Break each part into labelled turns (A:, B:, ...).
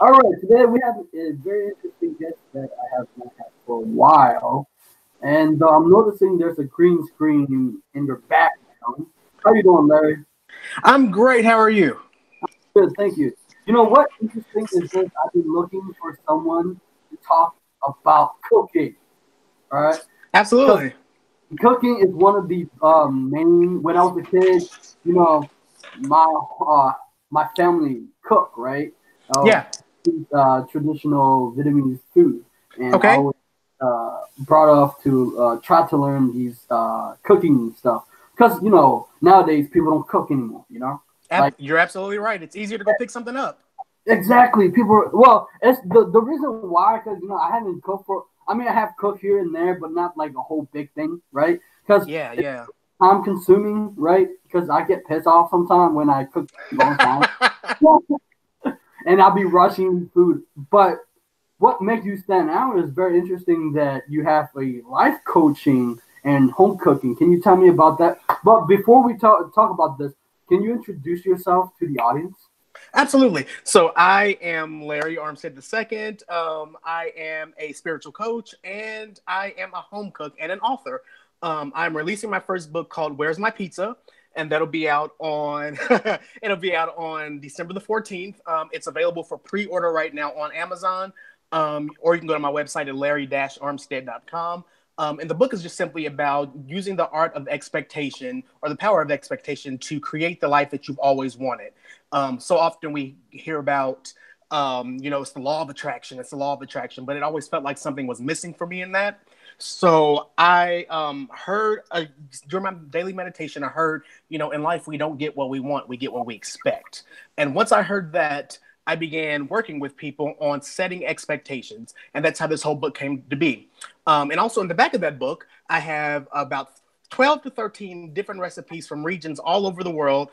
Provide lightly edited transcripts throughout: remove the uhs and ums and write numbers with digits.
A: All right, today we have a very interesting guest that I have not had for a while, and I'm noticing there's a green screen in your background. How you doing, Larry?
B: I'm great. How are you?
A: Good, thank you. You know what? Interesting is this. I've been looking for someone to talk about cooking. All right, because
B: Absolutely.
A: cooking is one of the main. When I was a kid, you know, my uh, my family cook, right? Uh,
B: Yeah.
A: traditional Vietnamese food, and I
B: Okay.
A: was brought up to try to learn these cooking stuff because nowadays people don't cook anymore. Like
B: You're absolutely right. It's easier to go pick something up.
A: exactly people. Well, it's the reason why because I haven't cooked for. I mean, I have cooked here and there, but not like a whole big thing, right? Because
B: Yeah, yeah.
A: time consuming, right? Because I get pissed off sometimes when I cook a long time, and I'll be rushing food. But what makes you stand out is very interesting that you have a life coaching and home cooking. Can you tell me about that? But before we talk about this, can you introduce yourself to the audience?
B: Absolutely. So I am Larry Armstead II. I am a spiritual coach and I am a home cook and an author. I'm releasing my first book called Where's My Pizza? And that'll be out on it'll be out on December the 14th. It's available for pre-order right now on Amazon. Or you can go to my website at larry-armstead.com. And the book is just simply about using the art of expectation or the power of expectation to create the life that you've always wanted. So often we hear about, it's the law of attraction. It's the law of attraction, but it always felt like something was missing for me in that. So I heard during my daily meditation, I heard, in life we don't get what we want, we get what we expect. And once I heard that, I began working with people on setting expectations. And that's how this whole book came to be. And also in the back of that book, I have about 12 to 13 different recipes from regions all over the world.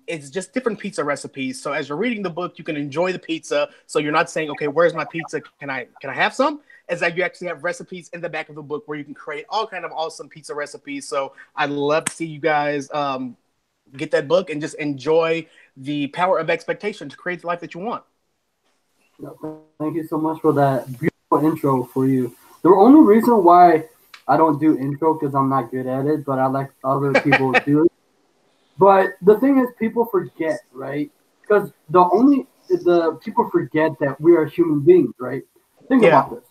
B: It's just different pizza recipes. So as you're reading the book, you can enjoy the pizza. So you're not saying, okay, where's my pizza? Can I have some? As like you actually have recipes in the back of the book where you can create all kind of awesome pizza recipes. So I'd love to see you guys get that book and just enjoy the power of expectation to create the life that you want.
A: Thank you so much for that beautiful intro for you. The only reason why I don't do intro because I'm not good at it, but I like other people do it. But the thing is, people forget, right? Because the people forget that we are human beings, right? Think
B: Yeah,
A: about this.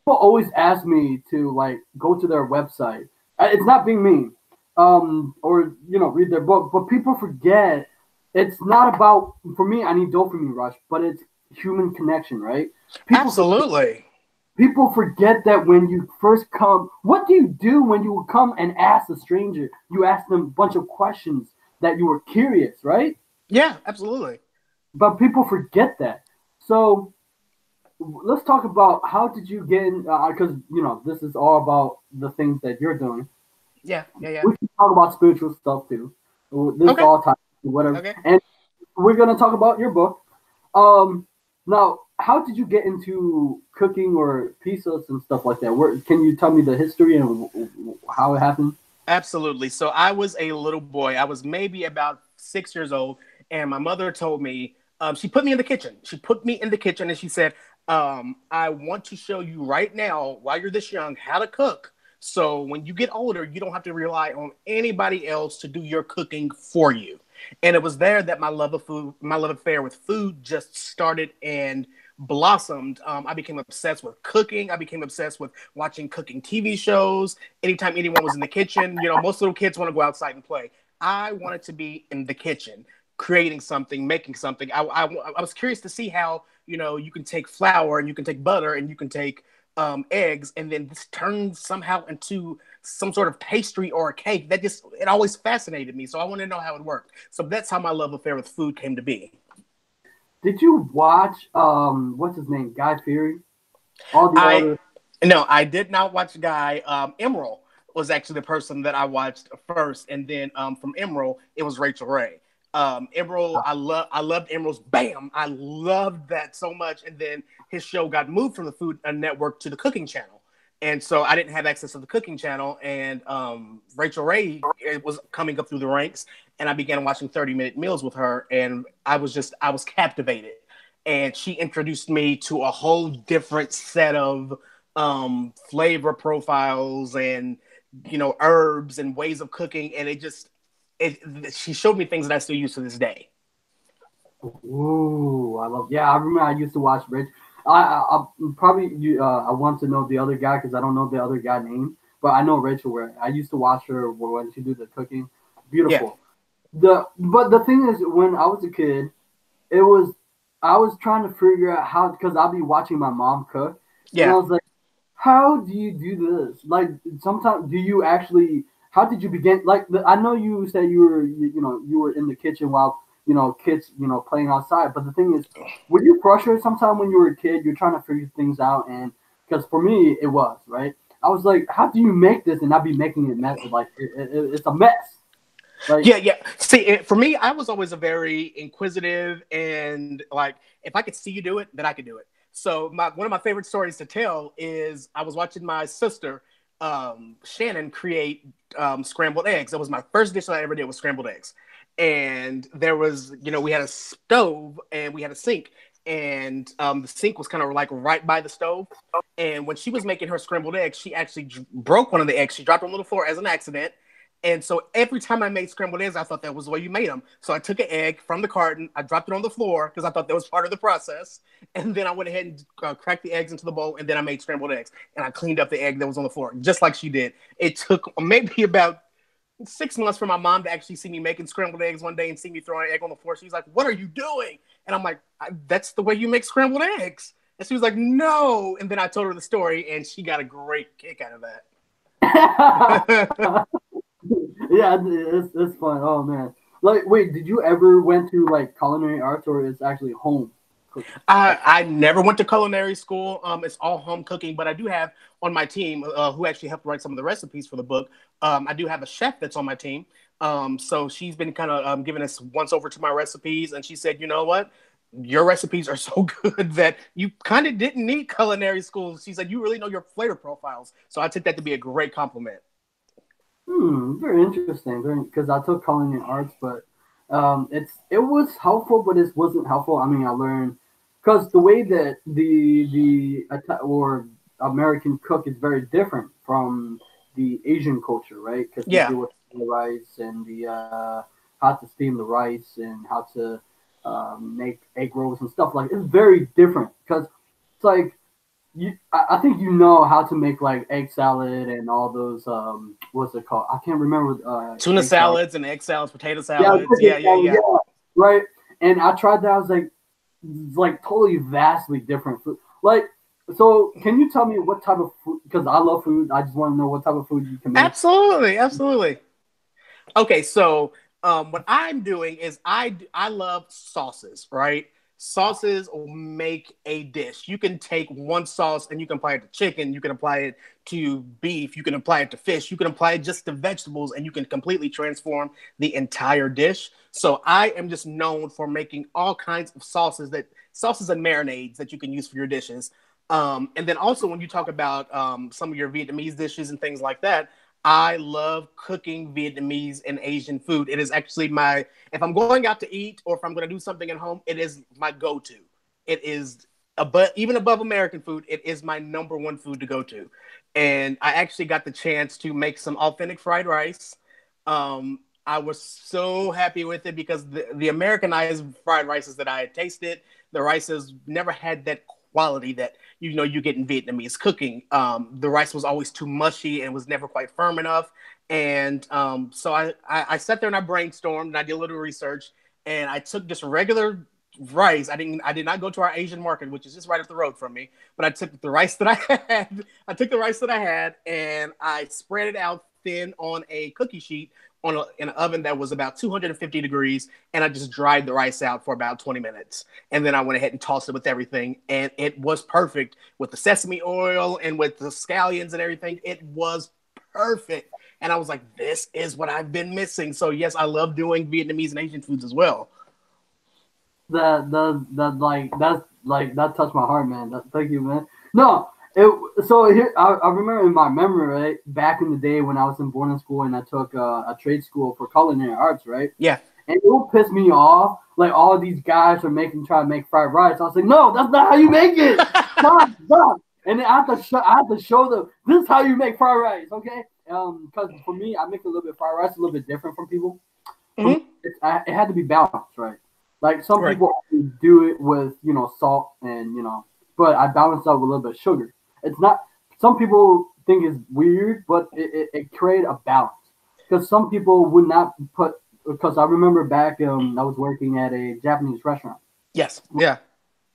A: People always ask me to like go to their website. It's not being mean, or read their book, but people forget it's not about. For me, I need dopamine rush, but it's human connection, right? People
B: absolutely.
A: People forget that when you first come, what do you do when you come and ask a stranger? You ask them a bunch of questions that you were curious, right?
B: Yeah, absolutely.
A: But people forget that. So let's talk about how did you get in? Because this is all about the things that you're doing.
B: Yeah, yeah, yeah.
A: We can talk about spiritual stuff too. This
B: Okay,
A: all time, whatever,
B: okay.
A: and we're gonna talk about your book. Um, Now, how did you get into cooking or pizzas and stuff like that? Where can you tell me the history and how it happened?
B: Absolutely. So I was a little boy. I was maybe about 6 years old, and my mother told me, she put me in the kitchen. She put me in the kitchen and she said, I want to show you right now, while you're this young, how to cook. So when you get older, you don't have to rely on anybody else to do your cooking for you. And it was there that my love of food, my love affair with food just started and blossomed. I became obsessed with cooking. I became obsessed with watching cooking TV shows. Anytime anyone was in the kitchen, most little kids want to go outside and play. I wanted to be in the kitchen, creating something, making something. I was curious to see how, you can take flour and you can take butter and you can take eggs and then this turns somehow into some sort of pastry or a cake. It always fascinated me. So I wanted to know how it worked. So that's how my love affair with food came to be.
A: Did you watch what's his name, Guy Fieri? All the
B: I
A: other.
B: No, I did not watch Guy. Emerald was actually the person that I watched first, and then from Emerald, it was Rachel Ray. Emerald, I loved Emerald's Bam. I loved that so much, and then his show got moved from the Food Network to the Cooking Channel, and so I didn't have access to the Cooking Channel. And Rachel Ray it was coming up through the ranks, and I began watching 30-minute meals with her, and I was captivated. and she introduced me to a whole different set of flavor profiles and herbs and ways of cooking, and she showed me things that I still use to this day.
A: Ooh, I love. Yeah, I remember I used to watch Rich. I probably I want to know the other guy because I don't know the other guy name, but I know Rachel. Where I used to watch her when she do the cooking.
B: Yeah.
A: Beautiful. But the thing is, when I was a kid, it was I was trying to figure out how because I'll be watching my mom cook, and I
B: Yeah.
A: was like, how do you do this? Like sometimes do you actually? How did you begin? Like I know you said you were in the kitchen while kids playing outside. But the thing is, were you frustrated sometime when you were a kid? You're trying to figure things out, and because for me it was right. I was like, how do you make this and not be making it mess? Like it's a mess. Like
B: Yeah. See, for me, I was always a very inquisitive, and like if I could see you do it, then I could do it. So one of my favorite stories to tell is I was watching my sister Shannon create scrambled eggs. That was my first dish that I ever did was scrambled eggs. And there was, we had a stove and we had a sink, and the sink was kind of like right by the stove. And when she was making her scrambled eggs, she actually broke one of the eggs. She dropped it on the floor as an accident. And so every time I made scrambled eggs, I thought that was the way you made them. So I took an egg from the carton, I dropped it on the floor because I thought that was part of the process. And then I went ahead and cracked the eggs into the bowl, and then I made scrambled eggs. And I cleaned up the egg that was on the floor, just like she did. It took maybe about 6 months for my mom to actually see me making scrambled eggs one day and see me throwing an egg on the floor. She's like, "What are you doing?" And I'm like, "That's the way you make scrambled eggs." And she was like, "No." And then I told her the story, and she got a great kick out of that.
A: yeah, it's fun. Oh man, like wait, did you ever went to like culinary arts or it's actually home cooking?
B: I never went to culinary school. It's all home cooking, but I do have on my team who actually helped write some of the recipes for the book. I do have a chef that's on my team. So she's been kind of giving us once over to my recipes, and she said, "You know what? Your recipes are so good that you kind of didn't need culinary school." She said, "You really know your flavor profiles." So I took that to be a great compliment.
A: Very interesting. Very because I took culinary arts, but it was helpful, but it wasn't helpful. I mean, I learned because the way that or American cook is very different from the Asian culture, right? Because we
B: Yeah.
A: deal with the rice and the how to steam the rice and how to make egg rolls and stuff like. It's very different because it's like I think you know how to make like egg salad and all those what's it called? I can't remember
B: Tuna
A: egg salad.
B: salads and egg salads, potato
A: Yeah,
B: salads.
A: chicken salad,
B: Yeah.
A: yeah, right. And I tried that. I was like, it's like totally vastly different food. Like, so can you tell me what type of food? Because I love food. I just want to know what type of food you can make.
B: Absolutely. Okay, so what I'm doing is I love sauces, right? Sauces will make a dish. You can take one sauce and you can apply it to chicken, you can apply it to beef, you can apply it to fish, you can apply it just to vegetables, and you can completely transform the entire dish. So I am just known for making all kinds of sauces and marinades that you can use for your dishes. And then also when you talk about some of your Vietnamese dishes and things like that, I love cooking Vietnamese and Asian food. It is actually if I'm going out to eat or if I'm going to do something at home, it is my go-to. It is even above American food, it is my number one food to go to. And I actually got the chance to make some authentic fried rice. I was so happy with it because the Americanized fried rices that I had tasted, the rices never had that quality that you get in Vietnamese cooking. The rice was always too mushy and was never quite firm enough. And so I sat there and I brainstormed and I did a little research, and I took just regular rice. I did not go to our Asian market, which is just right up the road from me. But I took the rice that I had. I took the rice that I had and I spread it out thin on a cookie sheet in an oven that was about 250 degrees, and I just dried the rice out for about 20 minutes. And then I went ahead and tossed it with everything, and it was perfect with the sesame oil and with the scallions and everything. It was perfect. And I was like, this is what I've been missing. So yes, I love doing Vietnamese and Asian foods as well.
A: That touched my heart, man. Thank you, man. No, so here I remember in my memory, right, back in the day when I was in boarding school and I took a trade school for culinary arts, right?
B: Yeah.
A: And it will piss me off. Like all of these guys are trying to make fried rice. I was like, no, that's not how you make it. Stop. And then I have to show them this is how you make fried rice, okay? Because for me, I make a little bit fried rice a little bit different from people.
B: Mm-hmm.
A: It had to be balanced, right? Like some people do it with salt and but I balance out with a little bit of sugar. It's not. Some people think it's weird, but it created a balance because some people would not put. Because I remember back, I was working at a Japanese restaurant.
B: Yes. Yeah.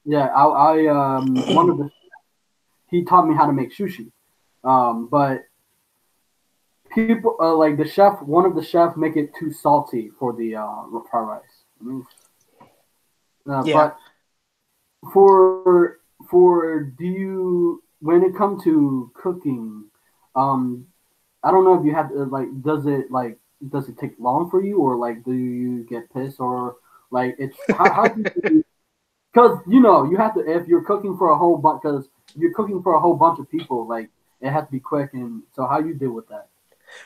A: Yeah. I one of the he taught me how to make sushi, but people like one of the chefs make it too salty for the fried rice. But do you when it comes to cooking, I don't know if you have to does it take long for you or like do you get pissed or like it's how do you because you have to if you're cooking for a whole bunch because you're cooking for a whole bunch of people like it has to be quick and so how you deal with that?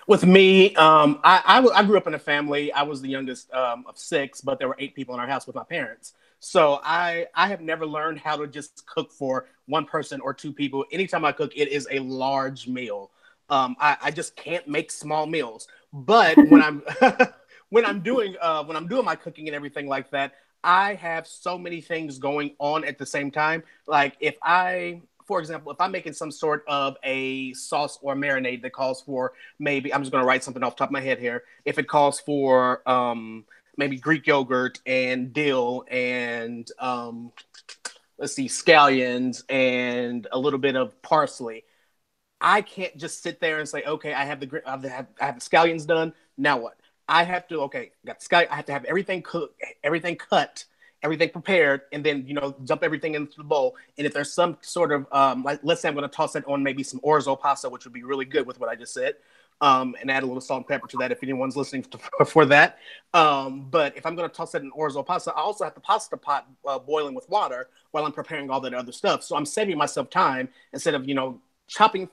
B: With me, I grew up in a family. I was the youngest of 6, but there were 8 people in our house with my parents. So I have never learned how to just cook for one person or 2 people. Anytime I cook, it is a large meal. I just can't make small meals. But when I'm when I'm doing my cooking and everything like that, I have so many things going on at the same time. Like for example, if I'm making some sort of a sauce or marinade that calls for maybe, I'm just going to write something off the top of my head here. If it calls for maybe Greek yogurt and dill and let's see, scallions and a little bit of parsley, I can't just sit there and say, okay, I have the scallions done. Now what? I have to got scallion. I have to have everything cooked, everything cut, everything prepared, and then dump everything into the bowl. And if there's some sort of like, let's say I'm going to toss it on maybe some orzo pasta, which would be really good with what I just said, and add a little salt and pepper to that if anyone's listening for that. But if I'm going to toss it in orzo pasta, I also have the pasta pot boiling with water while I'm preparing all that other stuff. So I'm saving myself time instead of chopping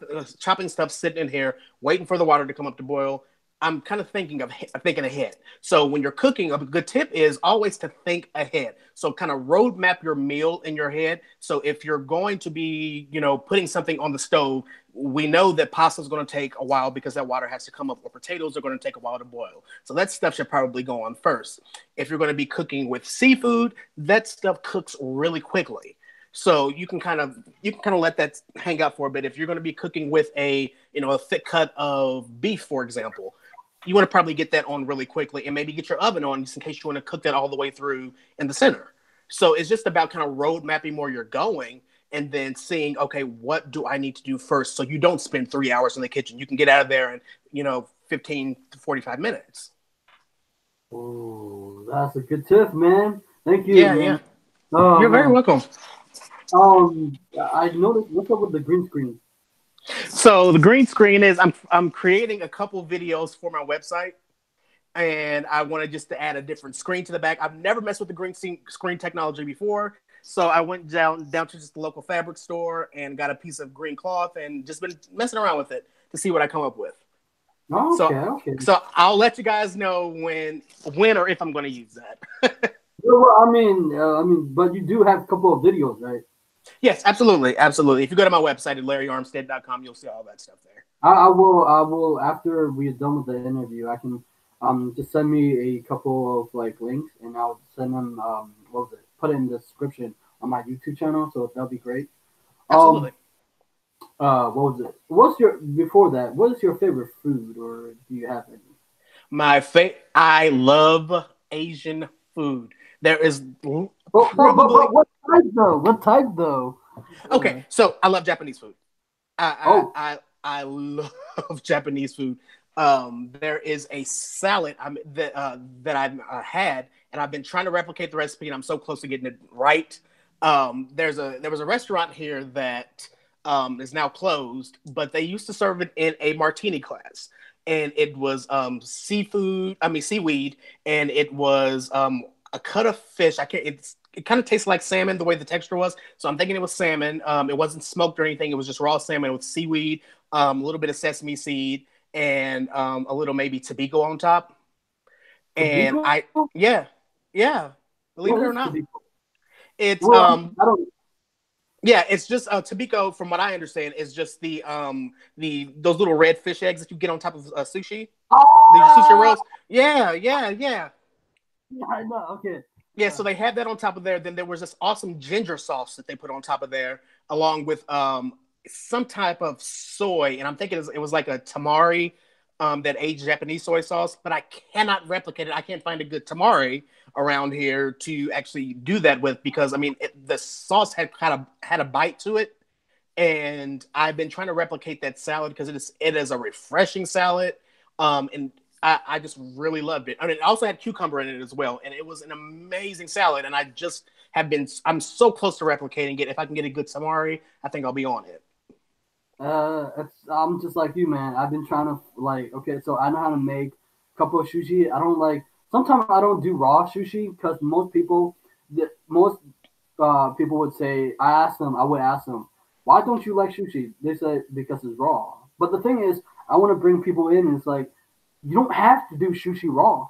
B: stuff, sitting in here waiting for the water to come up to boil. I'm kind of thinking ahead. So when you're cooking, a good tip is always to think ahead. So kind of roadmap your meal in your head. So if you're going to be, putting something on the stove, we know that pasta is going to take a while because that water has to come up, or potatoes are going to take a while to boil. So that stuff should probably go on first. If you're going to be cooking with seafood, that stuff cooks really quickly. So you can kind of let that hang out for a bit. If you're going to be cooking with a thick cut of beef, for example, you want to probably get that on really quickly and maybe get your oven on just in case you want to cook that all the way through in the center. So it's just about kind of road mapping where you're going and then seeing, okay, what do I need to do first? So you don't spend 3 hours in the kitchen. You can get out of there in, 15 to 45 minutes.
A: Oh, that's a good tip, man. Thank you.
B: Yeah,
A: man.
B: Yeah. You're very welcome.
A: I noticed. What's up with the green screen?
B: So the green screen is I'm creating a couple videos for my website, and I wanted just to add a different screen to the back. I've never messed with the green screen technology before, so I went down to just the local fabric store and got a piece of green cloth and just been messing around with it to see what I come up with.
A: Okay.
B: So I'll let you guys know when or if I'm going to use that.
A: Well, I mean, but you do have a couple of videos, right?
B: Yes, absolutely. If you go to my website at larryarmstead.com, you'll see all that stuff there.
A: I will after we're done with the interview, I can just send me a couple of like links and I'll send them put it in the description on my YouTube channel, so that'll be great.
B: Absolutely.
A: What was it? What is your favorite food, or do you have any?
B: I love Asian food. There is
A: probably what type though?
B: Okay, so I love Japanese food. I love Japanese food. There is a salad that I've had, and I've been trying to replicate the recipe, and I'm so close to getting it right. There was a restaurant here that is now closed, but they used to serve it in a martini class, and it was seaweed, and it was a cut of fish. It kind of tastes like salmon the way the texture was, so I'm thinking it was salmon. It wasn't smoked or anything. It was just raw salmon with seaweed, a little bit of sesame seed, and a little maybe tobiko on top. And
A: Tabiko?
B: yeah, yeah, believe it
A: What
B: or
A: is
B: not,
A: Tabiko?
B: it's
A: Well, I don't.
B: yeah, it's just Tabiko. From what I understand, is just the those little red fish eggs that you get on top of sushi. The sushi
A: Oh,
B: rolls. Yeah, yeah, yeah.
A: yeah, I know. Okay.
B: Yeah, so they had that on top of there. Then there was this awesome ginger sauce that they put on top of there, along with some type of soy. And I'm thinking it was like a tamari, that aged Japanese soy sauce. But I cannot replicate it. I can't find a good tamari around here to actually do that with because I mean the sauce had a bite to it, and I've been trying to replicate that salad because it is a refreshing salad, and I just really loved it. I mean, it also had cucumber in it as well, and it was an amazing salad. And I'm so close to replicating it. If I can get a good tamari, I think I'll be on it.
A: I'm just like you, man. I've been trying to like. Okay, so I know how to make a couple of sushi. I don't like. Sometimes I don't do raw sushi because most people would say. I would ask them, why don't you like sushi? They say because it's raw. But the thing is, I want to bring people in. And it's like you don't have to do sushi raw.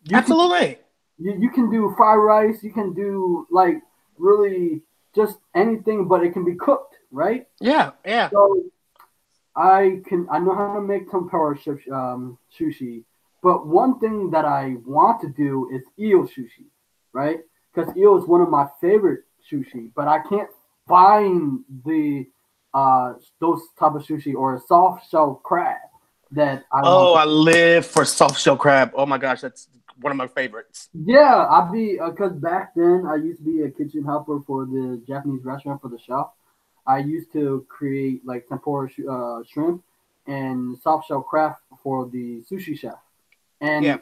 A: You can
B: Absolutely.
A: you can do fried rice. You can do like really just anything, but it can be cooked, right?
B: Yeah, yeah.
A: So I know how to make tempura sushi, but one thing that I want to do is eel sushi, right? Because eel is one of my favorite sushi, but I can't find the those type of sushi or a soft shell crab that I want
B: Oh,
A: to.
B: I live for soft shell crab. Oh my gosh, that's one of my favorites.
A: Yeah, I'd be because back then I used to be a kitchen helper for the Japanese restaurant for the chef. I used to create like tempura shrimp and soft shell crab for the sushi chef.
B: Yeah.
A: And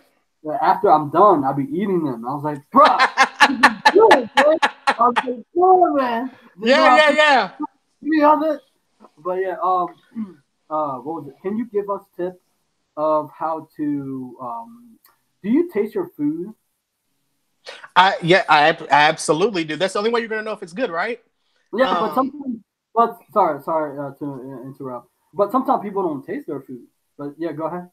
A: after I'm done, I'll be eating them. I was like, bruh, this is good, man. I was like, yeah, man. This is
B: Yeah,
A: what I
B: yeah,
A: put
B: yeah.
A: me on it. But yeah, what was it? Can you give us tips of how to do you taste your food?
B: I absolutely do. That's the only way you're gonna know if it's good, right?
A: Yeah, but
B: Um,
A: sometimes, but sorry to interrupt. But sometimes people don't taste their food. But yeah, go ahead.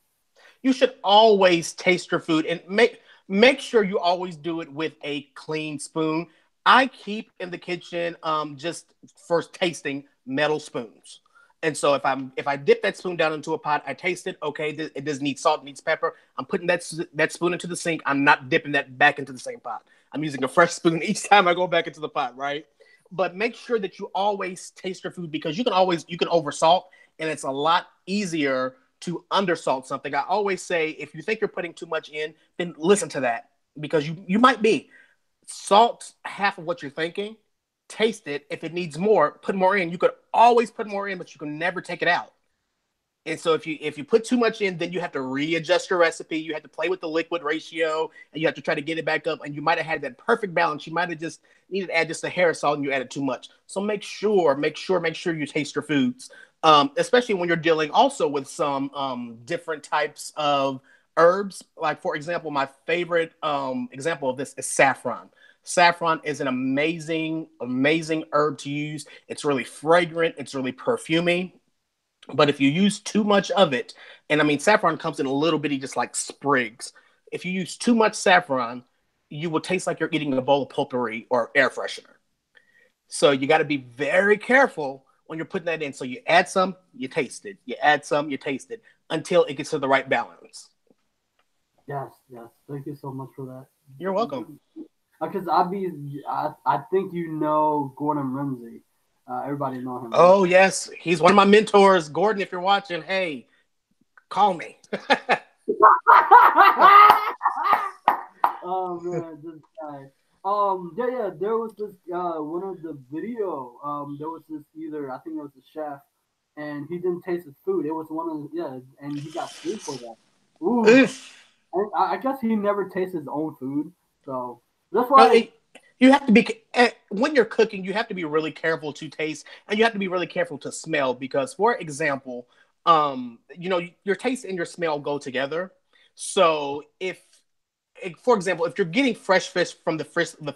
B: you should always taste your food and make sure you always do it with a clean spoon. I keep in the kitchen just for tasting metal spoons. And so if I dip that spoon down into a pot, I taste it. Okay, it does need salt, it needs pepper. I'm putting that spoon into the sink. I'm not dipping that back into the same pot. I'm using a fresh spoon each time I go back into the pot, right? But make sure that you always taste your food because you can oversalt, and it's a lot easier to undersalt something. I always say if you think you're putting too much in, then listen to that because you might be. Salt half of what you're thinking, taste it. If it needs more, put more in. You could always put more in, but you can never take it out. And so if you put too much in, then you have to readjust your recipe. You have to play with the liquid ratio, and you have to try to get it back up. And you might have had that perfect balance. You might have just needed to add just a hair of salt, and you added too much. So make sure you taste your foods, especially when you're dealing also with some different types of herbs. Like for example, my favorite example of this is saffron. Saffron is an amazing herb to use. It's really fragrant. It's really perfuming. But if you use too much of it, and I mean, saffron comes in a little bitty, just like sprigs. If you use too much saffron, you will taste like you're eating a bowl of potpourri or air freshener. So you got to be very careful when you're putting that in. So you add some, you taste it. You add some, you taste it until it gets to the right balance.
A: Yes, yes. Thank you so much for that.
B: You're welcome.
A: Because I think you know Gordon Ramsay. Everybody know him, right?
B: Oh, yes. He's one of my mentors. Gordon, if you're watching, hey, call me.
A: Oh man, this guy. Yeah. There was this one of the video. There was this either I think it was a chef, and he didn't taste his food. It was one of yeah, and he got sued for that. Ooh, and I guess he never tastes his own food, so that's
B: No,
A: why.
B: you have to be when you're cooking. You have to be really careful to taste, and you have to be really careful to smell. Because, for example, your taste and your smell go together. So, for example, if you're getting fresh fish from the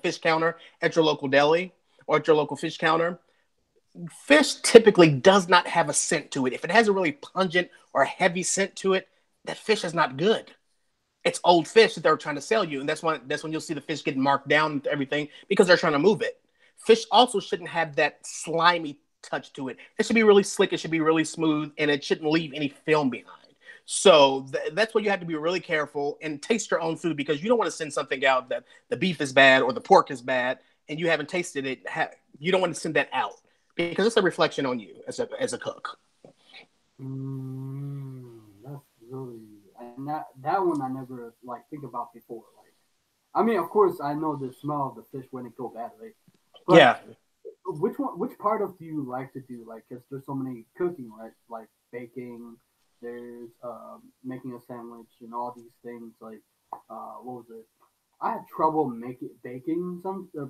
B: fish counter at your local deli or at your local fish counter, fish typically does not have a scent to it. If it has a really pungent or heavy scent to it, that fish is not good. it's old fish that they're trying to sell you, and that's when you'll see the fish getting marked down and everything because they're trying to move it. Fish also shouldn't have that slimy touch to it. It should be really slick. It should be really smooth, and it shouldn't leave any film behind. So that's why you have to be really careful and taste your own food, because you don't want to send something out that the beef is bad or the pork is bad and you haven't tasted it. You don't want to send that out because it's a reflection on you as a cook.
A: That's really, and that one I never like think about before. Like, I mean, of course, I know the smell of the fish when it go bad, right? But
B: Yeah.
A: which part of do you like to do? Like, cause there's so many cooking, right? Like baking, there's making a sandwich and all these things. Like, what was it? I had trouble making baking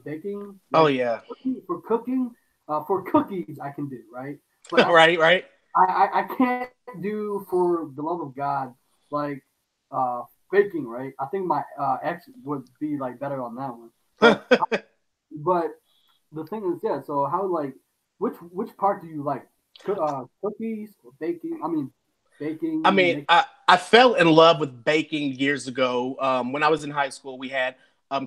A: baking
B: Oh
A: like
B: yeah.
A: for cooking. For cookies I can do, right? But
B: Right. Right.
A: I can't do, for the love of God, like uh baking, right? I think my ex would be like better on that one. But the thing is, yeah. So how, like, which part do you like? Cookies or baking? I mean,
B: I
A: baking.
B: mean, I fell in love with baking years ago. When I was in high school, we had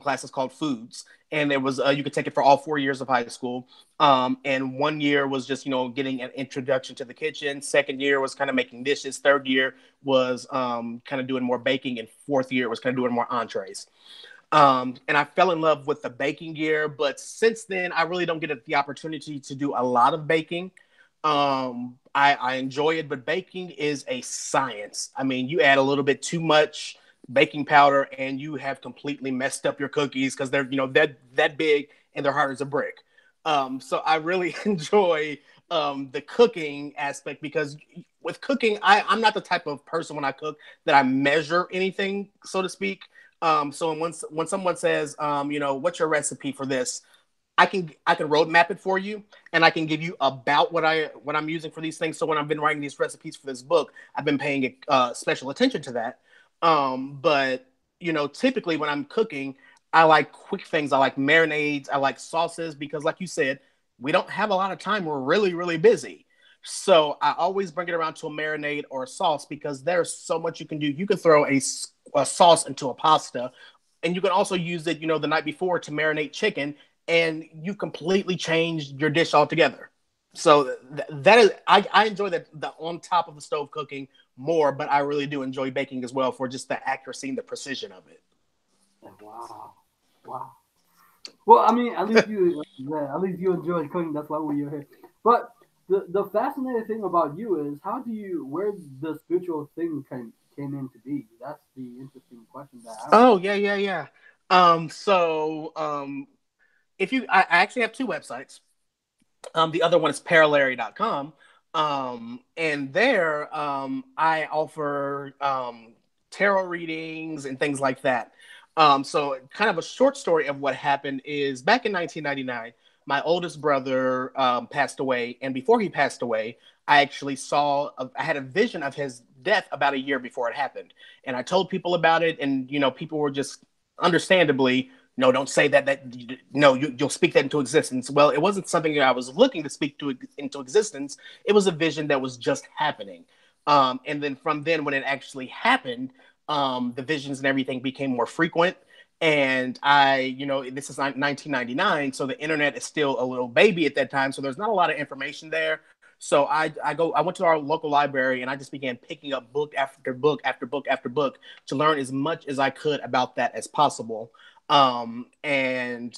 B: classes called foods, and it was you could take it for all 4 years of high school. And one year was just getting an introduction to the kitchen. Second year was kind of making dishes. Third year was kind of doing more baking, and fourth year was kind of doing more entrees. And I fell in love with the baking gear, but since then, I really don't get the opportunity to do a lot of baking. I enjoy it, but baking is a science. I mean, you add a little bit too much baking powder, and you have completely messed up your cookies because they're that big and they're hard as a brick. So I really enjoy the cooking aspect, because with cooking, I'm not the type of person when I cook that I measure anything, so to speak. So when someone says, what's your recipe for this, I can roadmap it for you, and I can give you about what I'm using for these things. So when I've been writing these recipes for this book, I've been paying special attention to that. But typically when I'm cooking, I like quick things. I like marinades. I like sauces because, like you said, we don't have a lot of time. We're really, really busy. So I always bring it around to a marinade or a sauce, because there's so much you can do. You can throw a sauce into a pasta, and you can also use it, the night before to marinate chicken, and you completely change your dish altogether. So that is, I enjoy the on top of the stove cooking more, but I really do enjoy baking as well for just the accuracy and the precision of it.
A: Wow, wow. Well, I mean, at least you enjoy cooking. That's why we're here. But the fascinating thing about you is, where the spiritual thing came into be. That's the interesting question that I want
B: Oh
A: to
B: yeah, yeah, yeah. So if I actually have two websites. The other one is parallary.com. And there I offer tarot readings and things like that. So kind of a short story of what happened is, back in 1999, my oldest brother passed away. And before he passed away, I had a vision of his death about a year before it happened. And I told people about it, and, people were just understandably, no, don't say that. No, you'll speak that into existence. Well, it wasn't something that I was looking to speak into existence. It was a vision that was just happening. And then from then, when it actually happened, the visions and everything became more frequent. And this is 1999, so the internet is still a little baby at that time. So there's not a lot of information there. So I went to our local library, and I just began picking up book after book after book after book to learn as much as I could about that as possible. And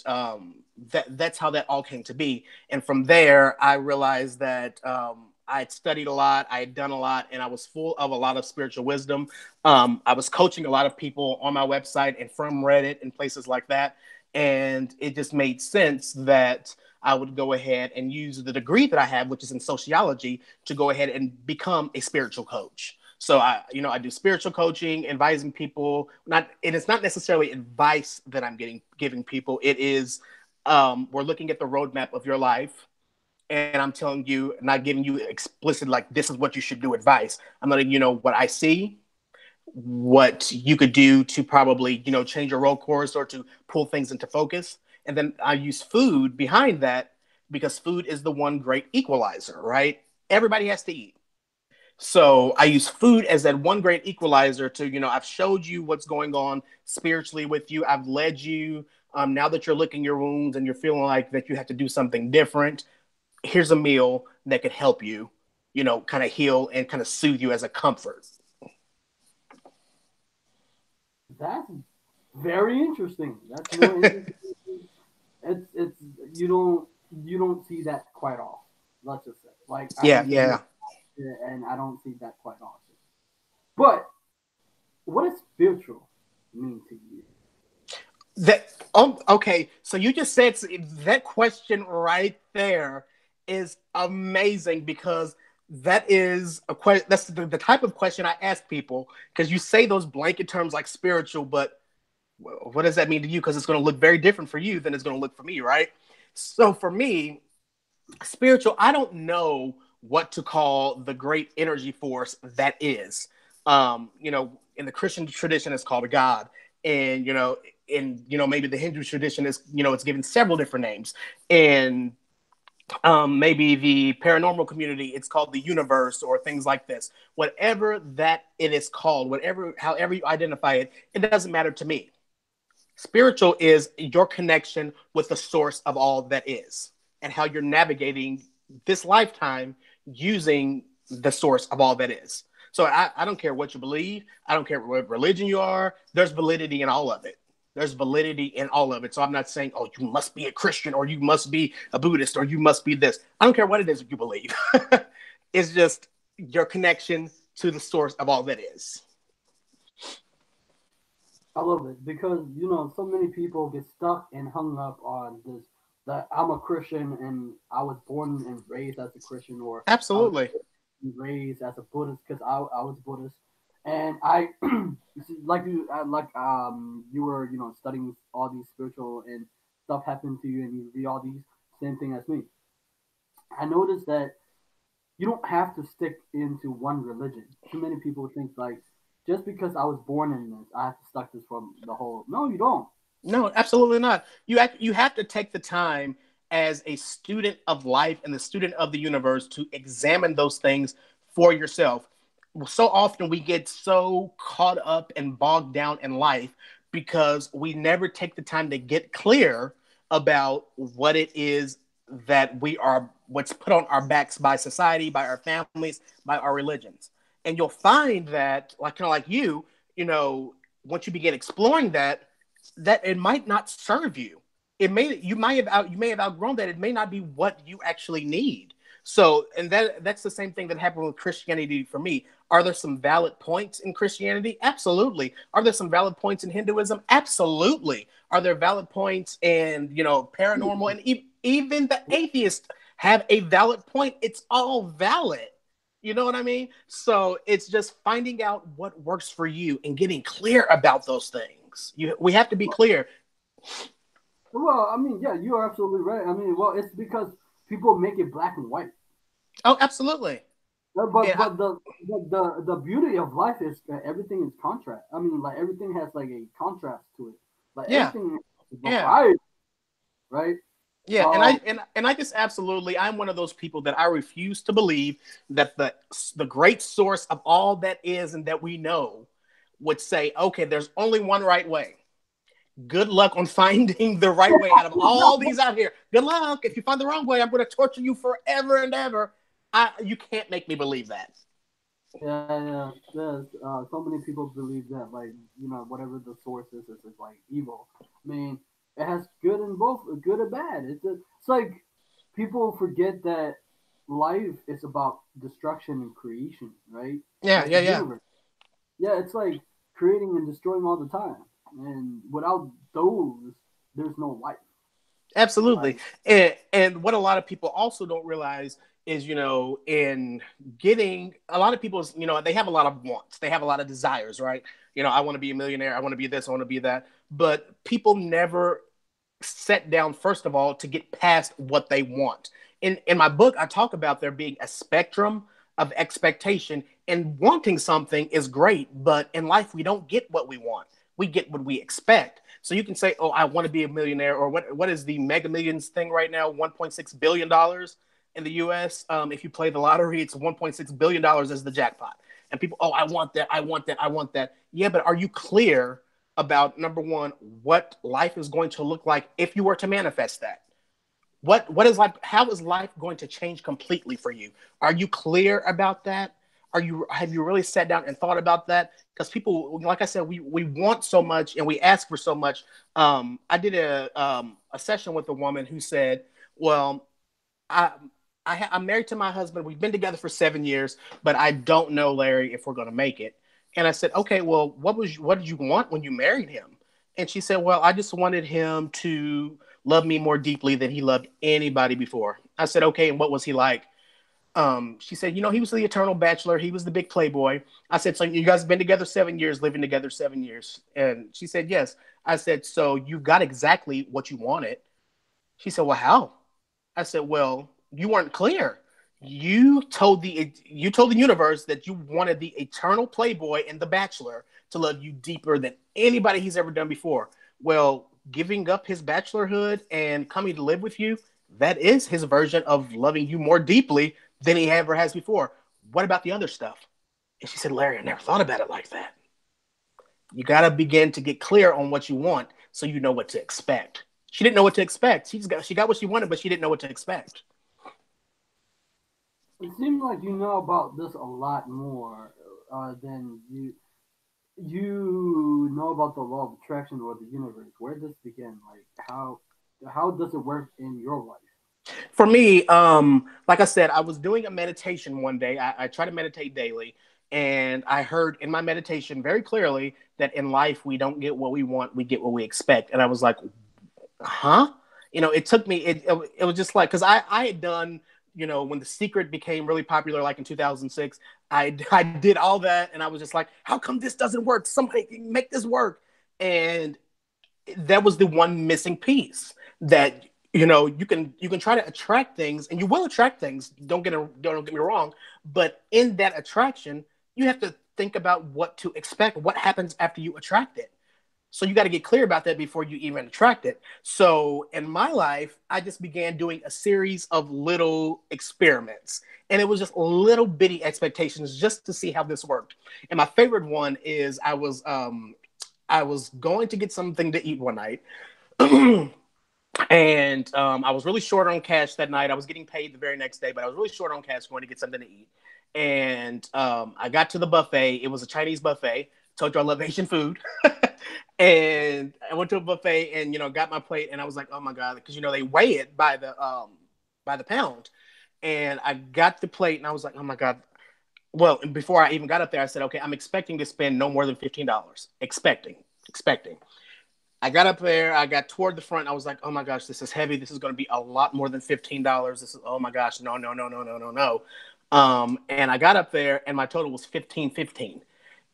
B: that's how that all came to be. And from there, I realized that I had studied a lot, I had done a lot, and I was full of a lot of spiritual wisdom. I was coaching a lot of people on my website and from Reddit and places like that. And it just made sense that I would go ahead and use the degree that I have, which is in sociology, to go ahead and become a spiritual coach. So I do spiritual coaching, advising people. It's not necessarily advice that I'm giving people. It is, we're looking at the roadmap of your life, and I'm telling you, not giving you explicit, like, this is what you should do advice. I'm letting you know what I see, what you could do to probably, change your role course or to pull things into focus. And then I use food behind that, because food is the one great equalizer, right? Everybody has to eat. So I use food as that one great equalizer to, I've showed you what's going on spiritually with you. I've led you. Now that you're licking your wounds and you're feeling like that you have to do something different, here's a meal that could help you, kind of heal and kind of soothe you as a comfort.
A: That's very interesting. That's really interesting. It's you don't see that quite often. Let's just say, like
B: Yeah,
A: I just
B: yeah.
A: look at it and I don't see that quite often. But what does spiritual mean to you?
B: Okay. So you just said that question right there is amazing because that is a question. That's the type of question I ask people because you say those blanket terms like spiritual, but what does that mean to you? Because it's going to look very different for you than it's going to look for me, right? So for me, spiritual, I don't know what to call the great energy force that is. In the Christian tradition, it's called a God, and maybe the Hindu tradition is it's given several different names, and maybe the paranormal community, it's called the universe or things like this. Whatever that it is called, however you identify it, it doesn't matter to me. Spiritual is your connection with the source of all that is and how you're navigating this lifetime using the source of all that is. So I don't care what you believe. I don't care what religion you are. There's validity in all of it. There's validity in all of it. So I'm not saying, oh, you must be a Christian or you must be a Buddhist or you must be this. I don't care what it is that you believe. It's just your connection to the source of all that is.
A: I love it because so many people get stuck and hung up on this that I'm a Christian and I was born and raised as a Christian, or I was
B: Absolutely.
A: raised as a Buddhist because I was Buddhist, and I you were studying all these spiritual and stuff happened to you and you read all these same thing as me. I noticed that you don't have to stick into one religion. Too many people think like just because I was born in this, I have to stuck this from the whole. No, you don't.
B: No, absolutely not. You have to take the time as a student of life and the student of the universe to examine those things for yourself. So often we get so caught up and bogged down in life because we never take the time to get clear about what it is that we are, what's put on our backs by society, by our families, by our religions. And you'll find that, like kind of like once you begin exploring that it might not serve you. You may have outgrown that. It may not be what you actually need. So, and that's the same thing that happened with Christianity for me. Are there some valid points in Christianity? Absolutely. Are there some valid points in Hinduism? Absolutely. Are there valid points in paranormal and even the atheists have a valid point? It's all valid. You know what I mean? So it's just finding out what works for you and getting clear about those things. We have to be clear.
A: Well, I mean, yeah, you are absolutely right. I mean, well, it's because people make it black and white.
B: Oh, absolutely.
A: But
B: Yeah,
A: but the beauty of life is that everything is contrast. I mean, like everything has like a contrast to it. Like
B: yeah,
A: everything is
B: yeah.
A: fire, right?
B: Yeah, and
A: Um,
B: I just absolutely, I'm one of those people that I refuse to believe that the great source of all that is and that we know would say, okay, there's only one right way. Good luck on finding the right way out of all these out here. Good luck. If you find the wrong way, I'm going to torture you forever and ever. You can't make me believe that.
A: yeah. There's so many people believe that like whatever the source is like evil. I mean, it has good and both good and bad. It's like people forget that life is about destruction and creation, right?
B: Yeah,
A: Like
B: yeah,
A: the
B: yeah.
A: universe. Yeah, it's like creating and destroying all the time. And without those, there's no life.
B: Absolutely.
A: Like,
B: And what a lot of people also don't realize is, in getting a lot of people's, they have a lot of wants, they have a lot of desires, right? I want to be a millionaire, I want to be this, I want to be that. But people never set down, first of all, to get past what they want. In my book, I talk about there being a spectrum of expectation, and wanting something is great, but in life, we don't get what we want. We get what we expect. So you can say, "Oh, I want to be a millionaire," or what is the Mega Millions thing right now? $1.6 billion. in the U.S. If you play the lottery, it's $1.6 billion as the jackpot. And people, oh, I want that, I want that, I want that. Yeah, but are you clear about, number one, what life is going to look like if you were to manifest that? What is life? How is life going to change completely for you? Are you clear about that? Have you really sat down and thought about that? Because people, like I said, we want so much and we ask for so much. I did a session with a woman who said, "Well, I, I'm married to my husband. We've been together for 7 years, but I don't know, Larry, if we're going to make it." And I said, "Okay, well, what did you want when you married him?" And she said, "Well, I just wanted him to love me more deeply than he loved anybody before." I said, "Okay, and what was he like?" She said, "He was the eternal bachelor. He was the big playboy." I said, "So you guys have been together 7 years, living together 7 years?" And she said, "Yes." I said, "So you got exactly what you wanted?" She said, "Well, how?" I said, "Well, you weren't clear. You told the universe that you wanted the eternal playboy and the bachelor to love you deeper than anybody he's ever done before. Well, giving up his bachelorhood and coming to live with you, that is his version of loving you more deeply than he ever has before. What about the other stuff?" And she said, "Larry, I never thought about it like that." You got to begin to get clear on what you want so you know what to expect. She didn't know what to expect. She got what she wanted, but she didn't know what to expect.
A: It seems like you know about this a lot more than you know about the law of attraction or the universe. Where does it begin? Like how does it work in your life?
B: For me, like I said, I was doing a meditation one day. I try to meditate daily, and I heard in my meditation very clearly that in life we don't get what we want, we get what we expect. And I was like, huh? It took me. It was just like, because I had done, when The Secret became really popular, like in 2006. I did all that, and I was just like, how come this doesn't work? Somebody make this work. And that was the one missing piece, that you can try to attract things, and you will attract things, don't get me wrong, but in that attraction you have to think about what to expect, what happens after you attract it. So you got to get clear about that before you even attract it. So in my life, I just began doing a series of little experiments, and it was just little bitty expectations just to see how this worked. And my favorite one is, I was going to get something to eat one night. And I was really short on cash that night. I was getting paid the very next day, but I was really short on cash, going to get something to eat. And I got to the buffet. It was a Chinese buffet. Told you I love Asian food. And I went to a buffet and got my plate, and I was like, oh my god, because they weigh it by the pound. And I got the plate, and I was like, oh my god. Well, before I even got up there, I said, okay, I'm expecting to spend no more than $15. Expecting. I got up there, I got toward the front. I was like, oh my gosh, this is heavy. This is going to be a lot more than $15. This is, oh my gosh, no, no, no, no, no, no, no. And I got up there, and my total was 15.15.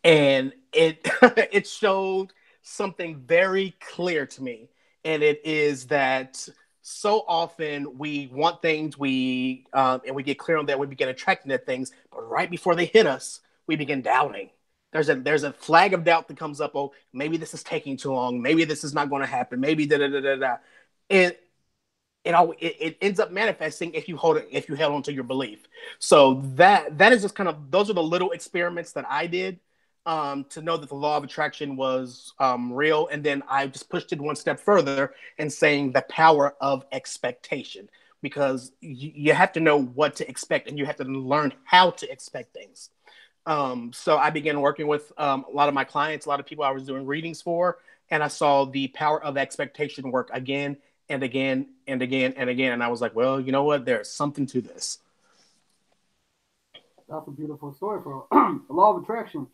B: And it it showed something very clear to me. And it is that so often we want things, and we get clear on that, we begin attracting to things, but right before they hit us, we begin doubting. There's a flag of doubt that comes up. Oh, maybe this is taking too long. Maybe this is not going to happen. Maybe da da da da da. And it ends up manifesting if you held on to your belief. So that is just kind of, those are the little experiments that I did, to know that the law of attraction was real. And then I just pushed it one step further and saying the power of expectation, because you have to know what to expect, and you have to learn how to expect things. So I began working with a lot of my clients, a lot of people I was doing readings for, and I saw the power of expectation work again and again and again and again. And I was like, well, you know what? There's something to this.
A: That's a beautiful story for the law of attraction.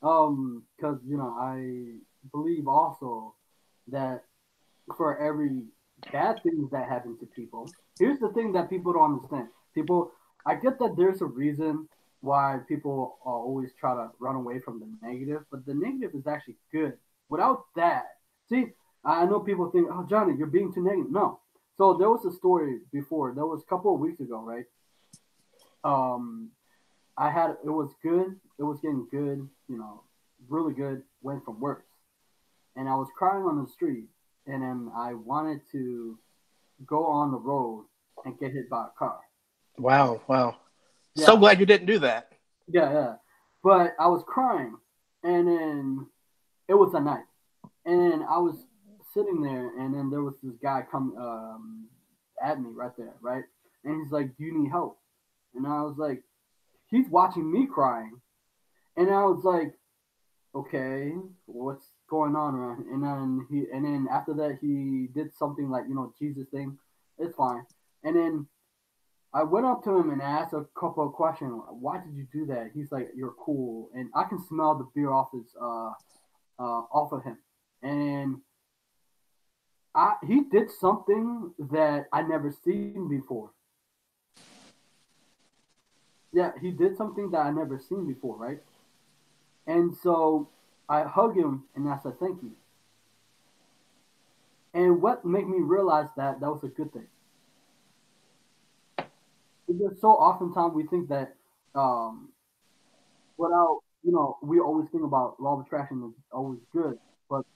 A: Because I believe also that for every bad things that happen to people, here's the thing that people don't understand. People, I get that there's a reason why people always try to run away from the negative, but the negative is actually good. Without that, see, I know people think, oh, Johnny, you're being too negative. No. So there was a story before. There was a couple of weeks ago, right? Um, I had it was good. It was getting good. Really good. Went from worse, and I was crying on the street, and then I wanted to go on the road and get hit by a car.
B: Wow, wow. So
A: Yeah,
B: glad you didn't do that.
A: yeah. But I was crying, and then it was a night, and then I was sitting there, and then there was this guy come at me right there, right, and he's like, "Do you need help?" And I was like, he's watching me crying, and I was like, okay, what's going on around here? And then after that he did something like, Jesus thing. It's fine. And then I went up to him and asked a couple of questions. Why did you do that? He's like, you're cool, and I can smell the beer off of him. And he did something that I never seen before. Yeah, he did something that I never seen before, right? And so I hugged him and I said thank you. And what made me realize that that was a good thing. Because so oftentimes we think that um, without, we always think about law of attraction is always good. But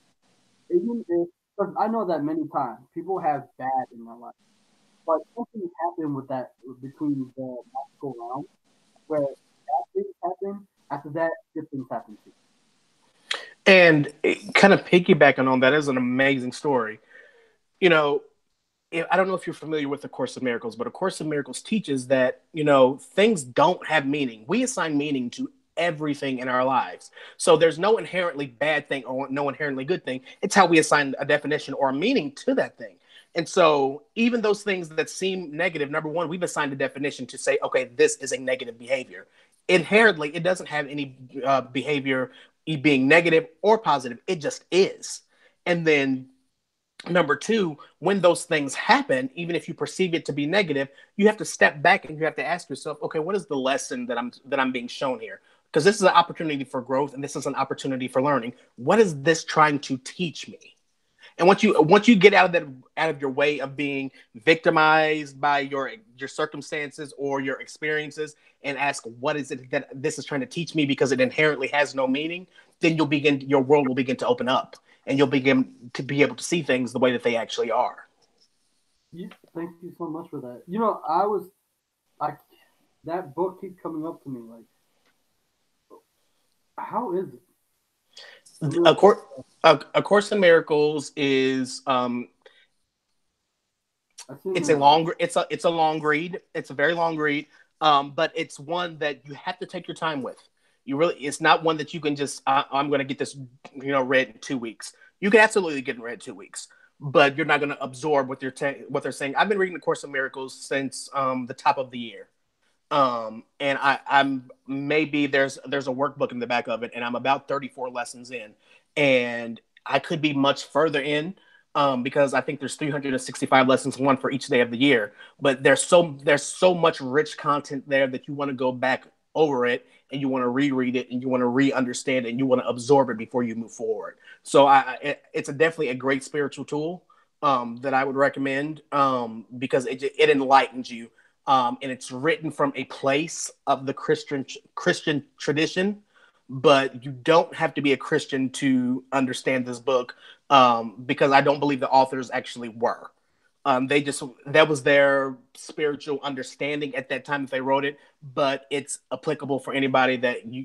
A: even if, because I know that many times people have bad in their life, but something happened with that between the magical realm where bad things happen. After that, good things happen too.
B: And kind of piggybacking on that is an amazing story. You know, I don't know if you're familiar with the Course of Miracles, but a Course of Miracles teaches that, things don't have meaning. We assign meaning to everything in our lives. So there's no inherently bad thing or no inherently good thing. It's how we assign a definition or a meaning to that thing. And so even those things that seem negative, number one, we've assigned a definition to say, okay, this is a negative behavior. Inherently, it doesn't have any behavior being negative or positive. It just is. And then number two, when those things happen, even if you perceive it to be negative, you have to step back and you have to ask yourself, okay, what is the lesson that I'm being shown here? Because this is an opportunity for growth and this is an opportunity for learning. What is this trying to teach me? And once you get out of your way of being victimized by your circumstances or your experiences and ask what is it that this is trying to teach me because it inherently has no meaning, then your world will begin to open up and you'll begin to be able to see things the way that they actually are.
A: Thank you so much for that. I that book keeps coming up to me like, how is it? I'm
B: A,
A: really
B: cour- a Course in Miracles is
A: I've seen
B: it's a long it's a long read. It's a very long read, but it's one that you have to take your time with. It's not one that you can just I'm going to get this read in 2 weeks. You can absolutely get it read in 2 weeks, but you're not going to absorb what they're saying. I've been reading the Course of Miracles since the top of the year. And I'm maybe there's a workbook in the back of it, and I'm about 34 lessons in, and I could be much further in, because I think there's 365 lessons, one for each day of the year. But there's so much rich content there that you want to go back over it, and you want to reread it, and you want to re-understand it, and you want to absorb it before you move forward. So it's definitely a great spiritual tool that I would recommend, because it enlightens you, and it's written from a place of the Christian tradition. But you don't have to be a Christian to understand this book, because I don't believe the authors actually were. They just that was their spiritual understanding at that time that they wrote it. But it's applicable for anybody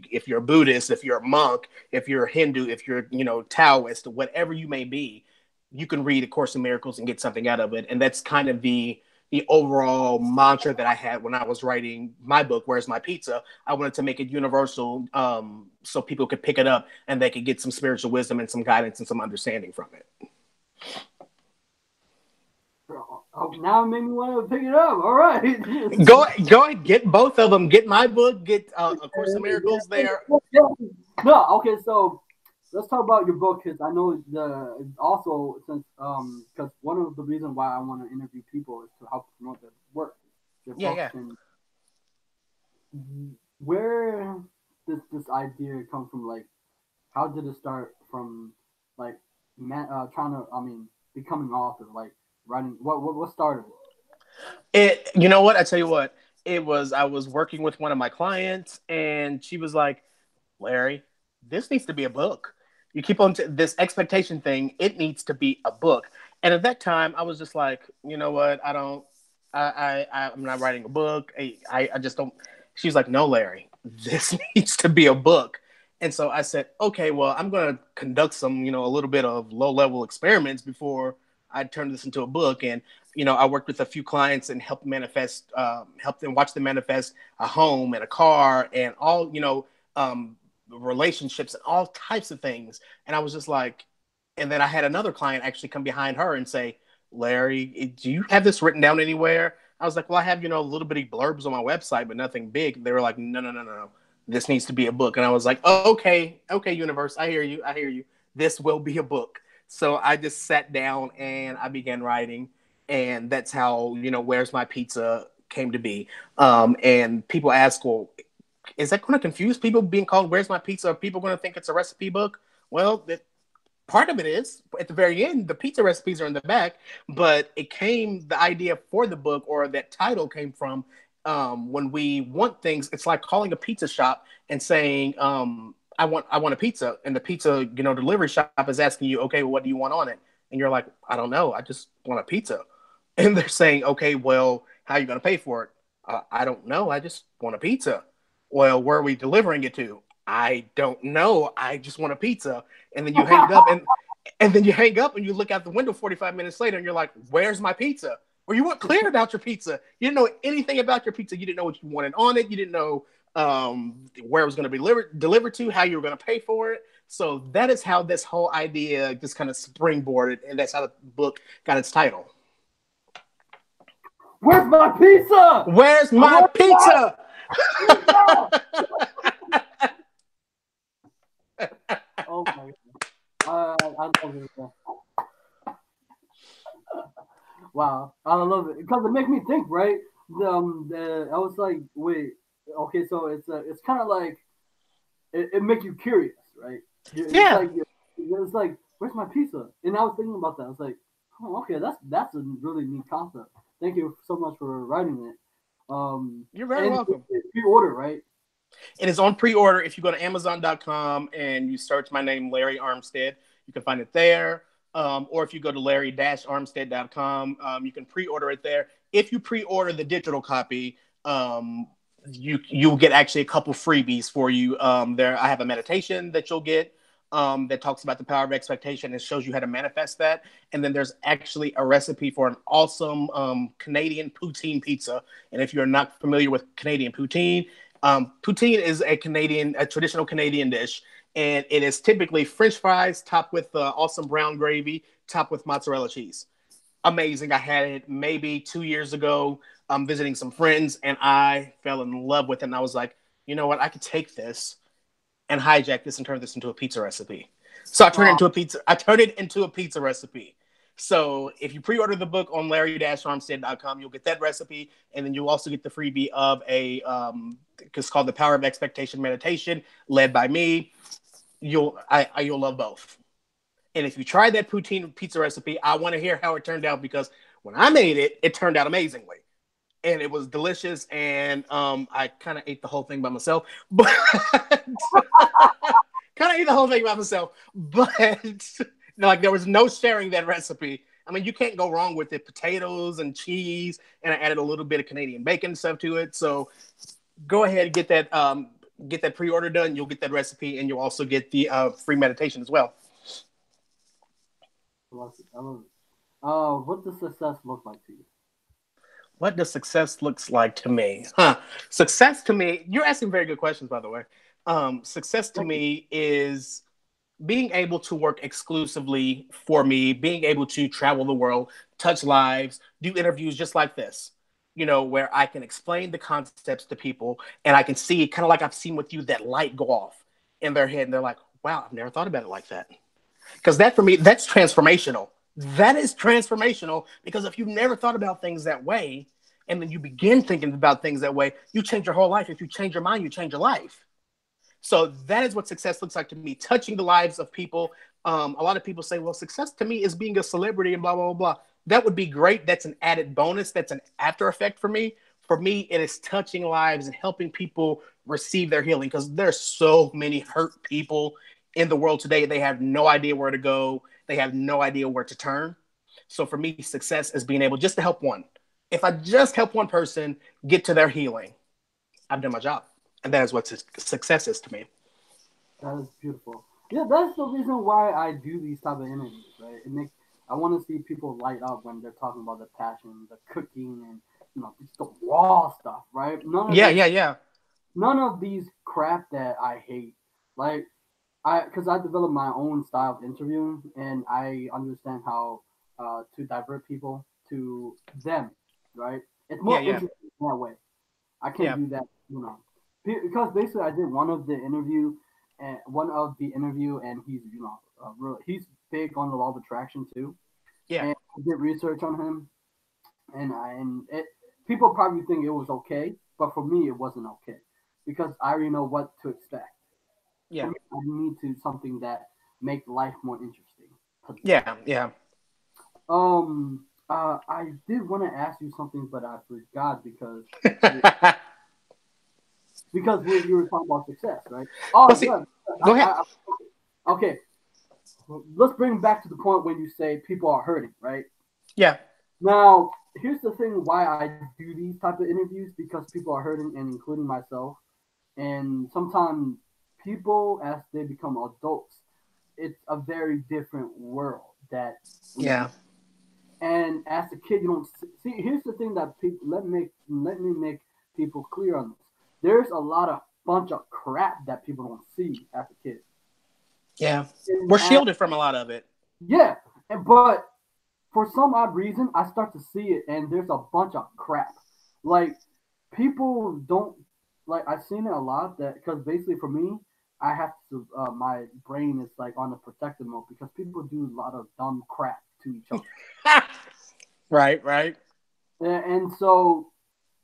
B: if you're a Buddhist, if you're a monk, if you're a Hindu, if you're Taoist, whatever you may be, you can read A Course in Miracles and get something out of it. And that's kind of the overall mantra that I had when I was writing my book, Where's My Pizza? I wanted to make it universal, so people could pick it up and they could get some spiritual wisdom and some guidance and some understanding from it.
A: Oh, now it made me want to pick it up. All right.
B: Go ahead, get both of them. Get my book. Get A Course in Miracles. There.
A: Yeah. No, okay. So let's talk about your book because I know also since because one of the reasons why I want to interview people is to help promote their work, their
B: Yeah,
A: books,
B: yeah.
A: and where does this idea come from? Like, how did it start from? Like, trying to, becoming an author, like writing. What started
B: You know what? I tell you what. I was working with one of my clients, and she was like, Larry, this needs to be a book. You keep on this expectation thing. It needs to be a book. And at that time, I was just like, you know what? I don't. I'm not writing a book. I just don't. She's like, no, Larry, this needs to be a book. And so I said, okay, well, I'm going to conduct some, a little bit of low level experiments before I turn this into a book. And, I worked with a few clients and help them watch them manifest a home and a car and all, relationships and all types of things. And I was just like, and then I had another client actually come behind her and say, Larry, do you have this written down anywhere? I was like, well, I have, little bitty blurbs on my website, but nothing big. They were like, no, no, no, no, no. This needs to be a book. And I was like, oh, okay, universe, I hear you. This will be a book. So I just sat down and I began writing. And that's how, Where's My Pizza came to be. And people ask, well, is that going to confuse people being called Where's My Pizza? Are people going to think it's a recipe book? Well, part of it is at the very end, the pizza recipes are in the back, but the idea for the book or that title came from when we want things. It's like calling a pizza shop and saying, I want a pizza. And the pizza, delivery shop is asking you, okay, well, what do you want on it? And you're like, I don't know. I just want a pizza. And they're saying, okay, well, how are you going to pay for it? I don't know. I just want a pizza. Well, where are we delivering it to? I don't know. I just want a pizza. And then you hang up and then you hang up and you look out the window 45 minutes later and you're like, where's my pizza? Or you weren't clear about your pizza. You didn't know anything about your pizza. You didn't know what you wanted on it. You didn't know where it was going to be delivered to, how you were going to pay for it. So that is how this whole idea just kind of springboarded. And that's how the book got its title.
A: Where's my pizza?
B: Where's my pizza?
A: Oh my God. I love it. Wow, I love it because it makes me think, right? I was like, wait, okay, so it's kind of like it makes you curious, right? It's like, where's my pizza? And I was thinking about that. I was like, oh, okay, that's a really neat concept. Thank you so much for writing it.
B: You're very welcome.
A: It's pre-order, right?
B: It is on pre-order. If you go to Amazon.com and you search my name, Larry Armstead, you can find it there. Or if you go to Larry-Armstead.com, you can pre-order it there. If you pre-order the digital copy, you'll get actually a couple freebies for you. There, I have a meditation that you'll get that talks about the power of expectation and shows you how to manifest that. And then there's actually a recipe for an awesome Canadian poutine pizza. And if you're not familiar with Canadian poutine, poutine is a traditional Canadian dish, and it is typically French fries topped with awesome brown gravy, topped with mozzarella cheese. Amazing. I had it maybe 2 years ago. I'm visiting some friends, and I fell in love with it. And I was like, you know what? I could take this and hijack this and turn this into a pizza recipe. So I turned it into a pizza. I turned it into a pizza recipe. So if you pre-order the book on Larry-Armstead.com, you'll get that recipe, and then you'll also get the freebie of it's called the Power of Expectation Meditation, led by me. You'll love both. And if you try that poutine pizza recipe, I want to hear how it turned out, because when I made it, it turned out amazingly. And it was delicious, and I kind of ate the whole thing by myself. But like, there was no sharing that recipe. I mean, you can't go wrong with it. Potatoes and cheese, and I added a little bit of Canadian bacon and stuff to it. So go ahead and get that pre-order done. You'll get that recipe, and you'll also get the free meditation as well.
A: I love it. What does success look like to you?
B: What does success looks like to me? Success to me, you're asking very good questions, by the way. Success to me is being able to work exclusively for me, being able to travel the world, touch lives, do interviews just like this, where I can explain the concepts to people, and I can see, kind of like I've seen with you, that light go off in their head, and they're like, wow, I've never thought about it like that. Because that, for me, that's transformational. That is transformational, because if you've never thought about things that way, and then you begin thinking about things that way, you change your whole life. If you change your mind, you change your life. So that is what success looks like to me, touching the lives of people. A lot of people say, well, success to me is being a celebrity and blah, blah, blah, blah. That would be great. That's an added bonus. That's an after effect for me. For me, it is touching lives and helping people receive their healing, because there's so many hurt people in the world today. They have no idea where to go. They have no idea where to turn. So for me, success is being able just to help one. if I just help one person get to their healing, I've done my job. And that is what success is to me.
A: That is beautiful. Yeah, that's the reason why I do these type of interviews, right? It makes I want to see people light up when they're talking about the passion, the cooking, and just the raw stuff, right?
B: Yeah, yeah, yeah.
A: None of these crap that I hate. Like because I developed my own style of interviewing, and I understand how to divert people to them, right? It's
B: Yeah,
A: more
B: yeah.
A: interesting that way. I can't
B: Yeah.
A: do that, because basically I did one of the interview, and he's really he's big on the law of attraction too,
B: Yeah.
A: and I did research on him, and it people probably think it was okay, but for me it wasn't okay because I already know what to expect. For
B: Yeah.
A: me, I need to something that make life more interesting.
B: Yeah. Yeah.
A: I did want to ask you something, but I forgot because you were talking about success, right?
B: Well,
A: Oh
B: see,
A: yeah,
B: go ahead.
A: okay. Let's bring back to the point when you say people are hurting, right?
B: Yeah.
A: Now, here's the thing: why I do these type of interviews because people are hurting, and including myself. And sometimes people, as they become adults, it's a very different world that we.
B: Yeah.
A: And as a kid, you don't see. Here's the thing that people let me make people clear on this. There's a lot of bunch of crap that people don't see as a kid.
B: Yeah.
A: And
B: We're shielded from a lot of it.
A: yeah, but for some odd reason, I start to see it, and there's a bunch of crap. Like people don't like. I've seen it a lot that because basically for me, I have to. My brain is like on the protective mode because people do a lot of dumb crap to each other.
B: Right. Right.
A: And so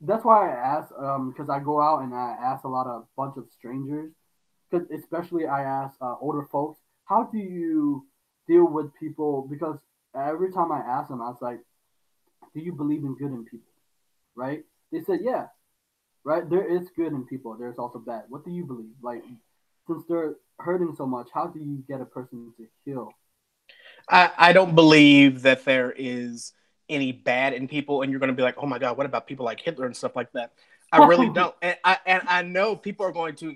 A: that's why I ask, because I go out and I ask a lot of bunch of strangers, because especially I ask older folks, how do you deal with people? Because every time I ask them, I was like, do you believe in good in people? Right? They said, yeah. Right? There is good in people. There's also bad. What do you believe? Like, since they're hurting so much, how do you get a person to heal?
B: I don't believe that there is any bad in people, and you're going to be like, oh my god, what about people like Hitler and stuff like that? I really don't, and I know people are going to.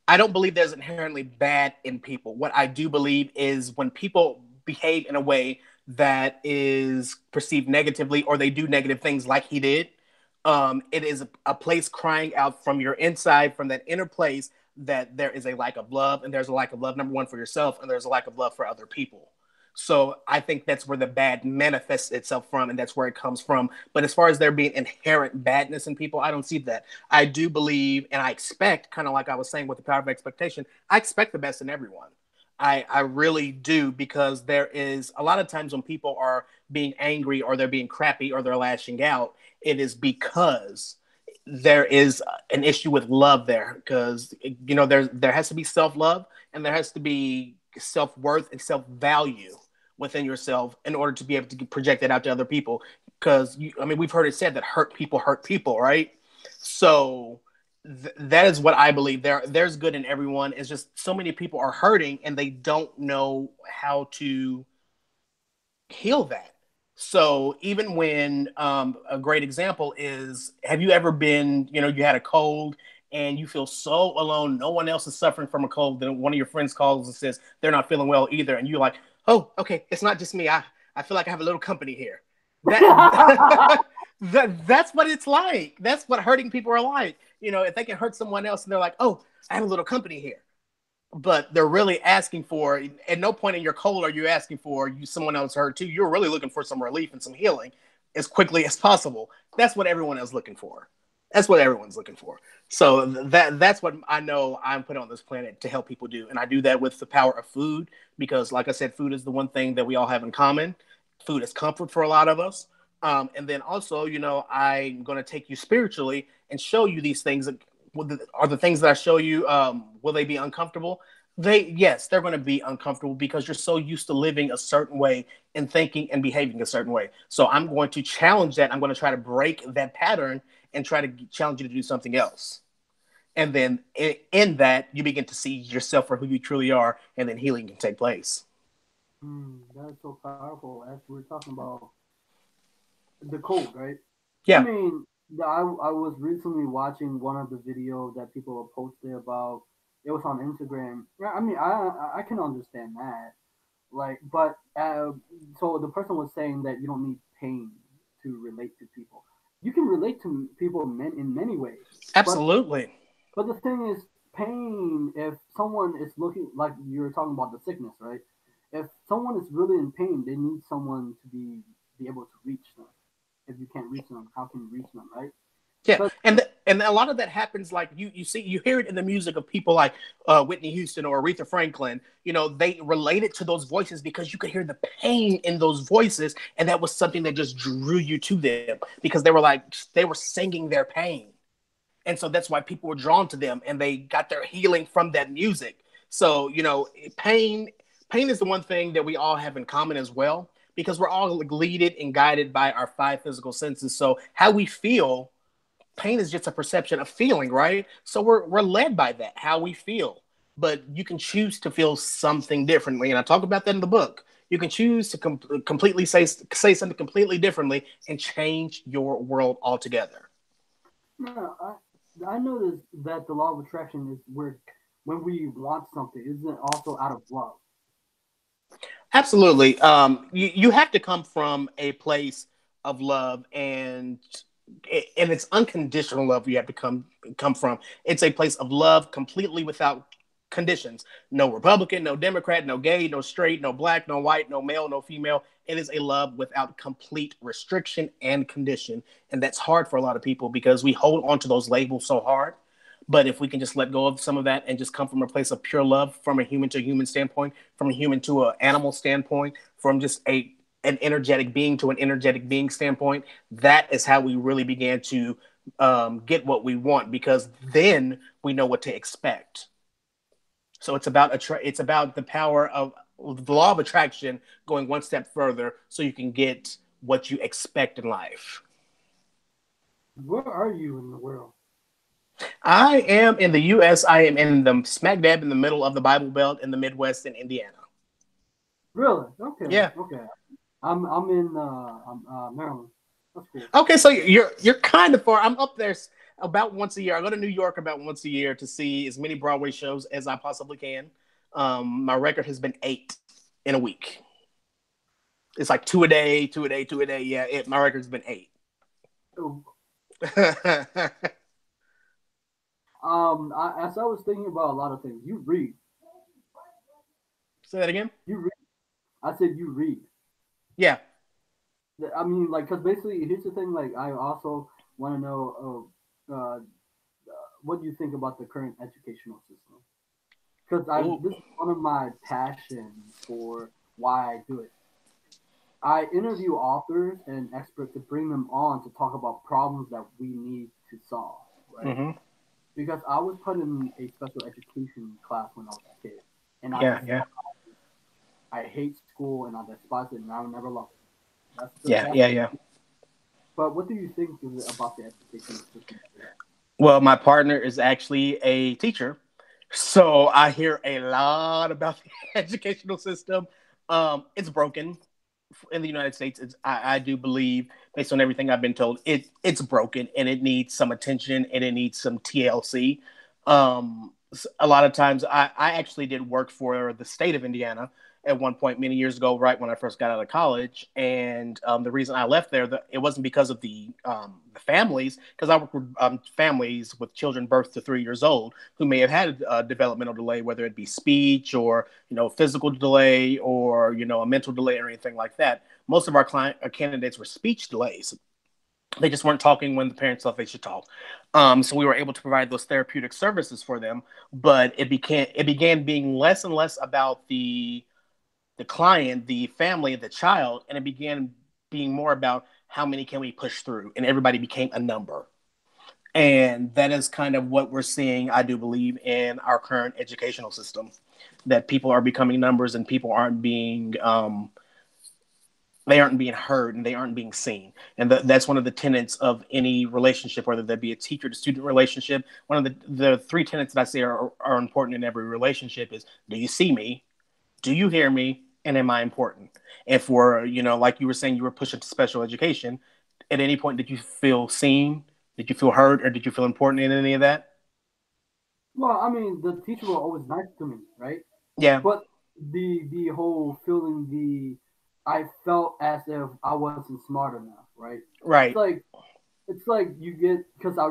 B: I don't believe there's inherently bad in people. What I do believe is when people behave in a way that is perceived negatively, or they do negative things like he did, it is a place crying out from your inside, from that inner place, that there is a lack of love, and there's a lack of love, number one, for yourself, and there's a lack of love for other people. So I think that's where the bad manifests itself from, and that's where it comes from. But as far as there being inherent badness in people, I don't see that. I do believe, and I expect, kind of like I was saying with the power of expectation, I expect the best in everyone. I really do, because there is a lot of times when people are being angry, or they're being crappy, or they're lashing out, it is because there is an issue with love there. Because there has to be self-love, and there has to be self-worth and self-value within yourself in order to be able to project that out to other people. Because we've heard it said that hurt people, right? So that is what I believe. There's good in everyone. It's just so many people are hurting, and they don't know how to heal that. So even when a great example is, have you ever been, you had a cold and you feel so alone, no one else is suffering from a cold, then one of your friends calls and says they're not feeling well either, and you're like, oh, okay, it's not just me. I feel like I have a little company here. That that's what it's like. That's what hurting people are like. If they can hurt someone else and they're like, oh, I have a little company here, but they're really asking for, at no point in your cold are you asking for someone else hurt too. You're really looking for some relief and some healing as quickly as possible. That's what everyone is looking for. That's what everyone's looking for. So that's what I know I'm put on this planet to help people do. And I do that with the power of food, because like I said, food is the one thing that we all have in common. Food is comfort for a lot of us. And then also, I'm going to take you spiritually and show you these things. Are the things that I show you, will they be uncomfortable? Yes, they're going to be uncomfortable, because you're so used to living a certain way and thinking and behaving a certain way. So I'm going to challenge that. I'm going to try to break that pattern and try to challenge you to do something else. And then in that, you begin to see yourself for who you truly are, and then healing can take place.
A: That's so powerful. As we're talking about the cold, right? I
B: Yeah,
A: mean, I was recently watching one of the videos that people have posted about. It was on Instagram. Yeah, I mean, I can understand that. Like, but so the person was saying that you don't need pain to relate to people. You can relate to people in many ways, but
B: absolutely.
A: the thing is, pain. If someone is looking like you're talking about the sickness, right? If someone is really in pain, they need someone to be able to reach them. If you can't reach them, how can you reach them, right?
B: Yeah,
A: But
B: and a lot of that happens like you hear it in the music of people like Whitney Houston or Aretha Franklin. You know, they related to those voices because you could hear the pain in those voices, and that was something that just drew you to them because they were singing their pain, and so that's why people were drawn to them, and they got their healing from that music. So you know, pain is the one thing that we all have in common as well because we're all leaded and guided by our five physical senses. So how we feel, pain is just a perception of feeling, right? So we're led by that, how we feel. But you can choose to feel something differently, and I talk about that in the book. You can choose to completely say something completely differently and change your world altogether.
A: no, I noticed that the law of attraction is where when we want something, isn't also out of love.
B: Absolutely. You have to come from a place of love, and it's unconditional love. You have to come from. It's a place of love, completely without conditions. No Republican, no Democrat, no gay, no straight, no black, no white, no male, no female. It is a love without complete restriction and condition, and that's hard for a lot of people because we hold on to those labels so hard. But if we can just let go of some of that and just come from a place of pure love, from a human to human standpoint, from a human to an animal standpoint, from just a an energetic being to an energetic being standpoint, that is how we really began to get what we want because then we know what to expect. So it's about the power of the law of attraction going one step further so you can get what you expect in life.
A: Where are you in the world?
B: I am in the U.S. I am in the smack dab in the middle of the Bible Belt in the Midwest in Indiana.
A: Really? Okay,
B: Yeah.
A: okay. I'm in Maryland. That's cool.
B: Okay, so you're kind of far. I'm up there about once a year. I go to New York about once a year to see as many Broadway shows as I possibly can. My record has been 8 in a week. It's like two a day, two a day, two a day. Yeah, my record's been 8.
A: Oh,
B: Say
A: as I was thinking about a lot of things, you read.
B: that again.
A: You read. I said you read.
B: Yeah.
A: I mean, like, cause basically, here's the thing. Like, I also want to know, what do you think about the current educational system? Because I
B: Ooh.
A: this is one of my passions for why I do it. I interview authors and experts to bring them on to talk about problems that we need to solve, right?
B: Mm-hmm.
A: Because I was put in a special education class when I was a kid, and
B: Yeah. Yeah.
A: I hate school and I despise it, and I will never love it.
B: Yeah.
A: That's.
B: Yeah. Yeah.
A: But what do you think about the educational system?
B: Well, my partner is actually a teacher, so I hear a lot about the educational system. It's broken in the United States. I do believe, based on everything I've been told, it's broken and it needs some attention and it needs some TLC. A lot of times, I actually did work for the state of Indiana at one point many years ago, right when I first got out of college. And the reason I left there, it wasn't because of the families, because I work with families with children birth to 3 years old who may have had a developmental delay, whether it be speech or physical delay or a mental delay or anything like that. Most of our client candidates were speech delays. They just weren't talking when the parents thought they should talk. So we were able to provide those therapeutic services for them, but it began being less and less about the client, the family, the child, and it began being more about how many can we push through, and everybody became a number. And that is kind of what we're seeing, I do believe, in our current educational system, that people are becoming numbers and people aren't being heard and they aren't being seen. And that's one of the tenets of any relationship, whether that be a teacher to student relationship. One of the three tenets that I say are important in every relationship is, do you see me? Do you hear me? And am I important? If we're, like you were saying, you were pushing to special education, at any point did you feel seen? Did you feel heard, or did you feel important in any of that?
A: Well, I mean, the teacher were always nice to me, right?
B: Yeah,
A: But the whole feeling, I felt as if I wasn't smart enough, right? It's
B: right.
A: like it's like you get because I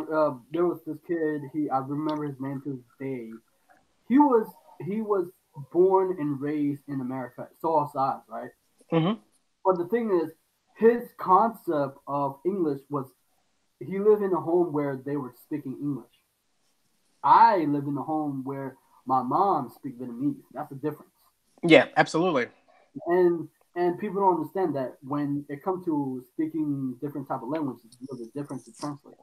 A: there was this kid. I remember his name to this day. He was he was born and raised in America, so sides, right?
B: Hmm.
A: But the thing is, his concept of English was he lived in a home where they were speaking English. I live in a home where my mom speaks Vietnamese. That's the difference.
B: Yeah, absolutely.
A: And people don't understand that when it comes to speaking different type of languages, it's a little bit different to translate.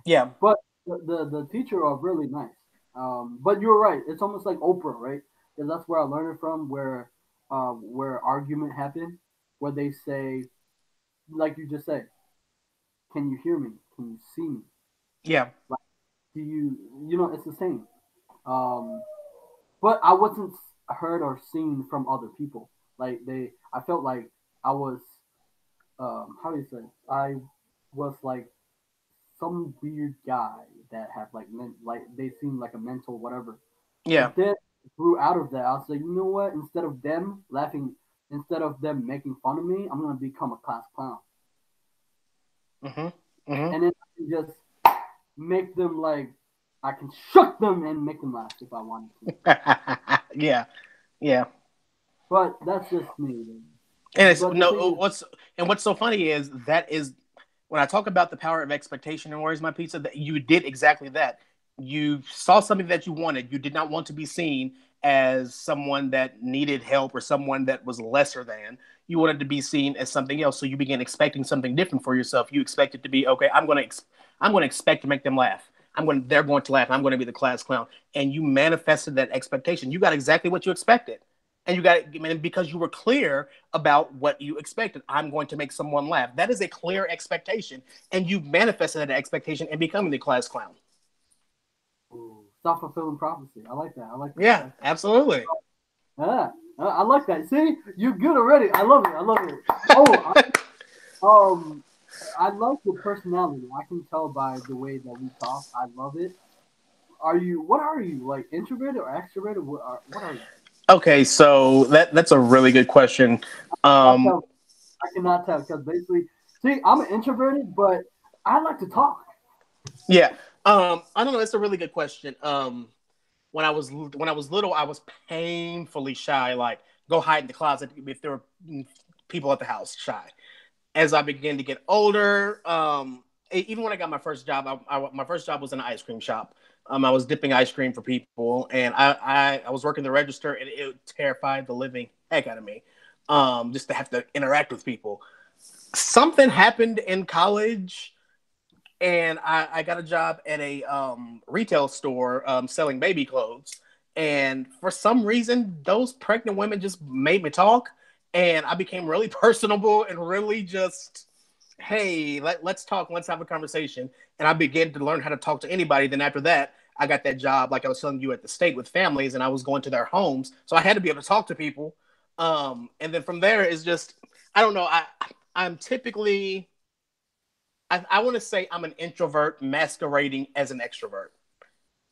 B: Yeah,
A: But the teacher are really nice. But you're right. It's almost like Oprah, right? Because that's where I learned it from, where argument happened, where they say, like you just said, "Can you hear me? Can you see me?
B: yeah,
A: Like, do you? You know, it's the same." Um, but I wasn't heard or seen from other people. I felt like I was, how do you say? I was like some weird guy that had like they seemed like a mental whatever.
B: yeah.
A: But then grew out of that. I was like, you know what? Instead of them making fun of me, I'm gonna become a class clown,
B: Hmm. Hmm.
A: and then I can just make them like I can shock them and make them laugh if I wanted to.
B: Yeah, yeah.
A: But that's just me.
B: And it's
A: But the thing
B: no
A: is,
B: what's so funny is that is when I talk about the power of expectation and Where's My Pizza, that you did exactly that. You saw something that you wanted. You did not want to be seen as someone that needed help or someone that was lesser than. You wanted to be seen as something else. So you began expecting something different for yourself. You expected to be okay. I'm going to expect to make them laugh. They're going to laugh. I'm going to be the class clown. And you manifested that expectation. You got exactly what you expected, and you got it because you were clear about what you expected. I'm going to make someone laugh. That is a clear expectation, and you manifested that expectation and becoming the class clown.
A: self fulfilling prophecy. I like that. I like that. I
B: Yeah,
A: like that.
B: absolutely.
A: Yeah, I like that. See, you're good already. I love it. I love it. Oh, um, I like your personality. I can tell by the way that we talk. I love it. What are you, like introverted or extroverted? What are you?
B: Okay, so that's a really good question.
A: I
B: Um,
A: tell, I cannot tell because basically, see, I'm an introverted, but I like to talk.
B: yeah. I don't know. That's a really good question. When I was little, I was painfully shy. Like go hide in the closet if there were people at the house. Shy. As I began to get older, even when I got my first job, my first job was in an ice cream shop. I was dipping ice cream for people, and I was working the register, and it terrified the living heck out of me, just to have to interact with people. Something happened in college, and I got a job at a retail store selling baby clothes. And for some reason, those pregnant women just made me talk, and I became really personable and really just, hey, let's talk, let's have a conversation. And I began to learn how to talk to anybody. Then after that, I got that job, like I was telling you, at the state with families, and I was going to their homes, so I had to be able to talk to people. And then from there is just, I don't know, I'm typically I want to say I'm an introvert masquerading as an extrovert.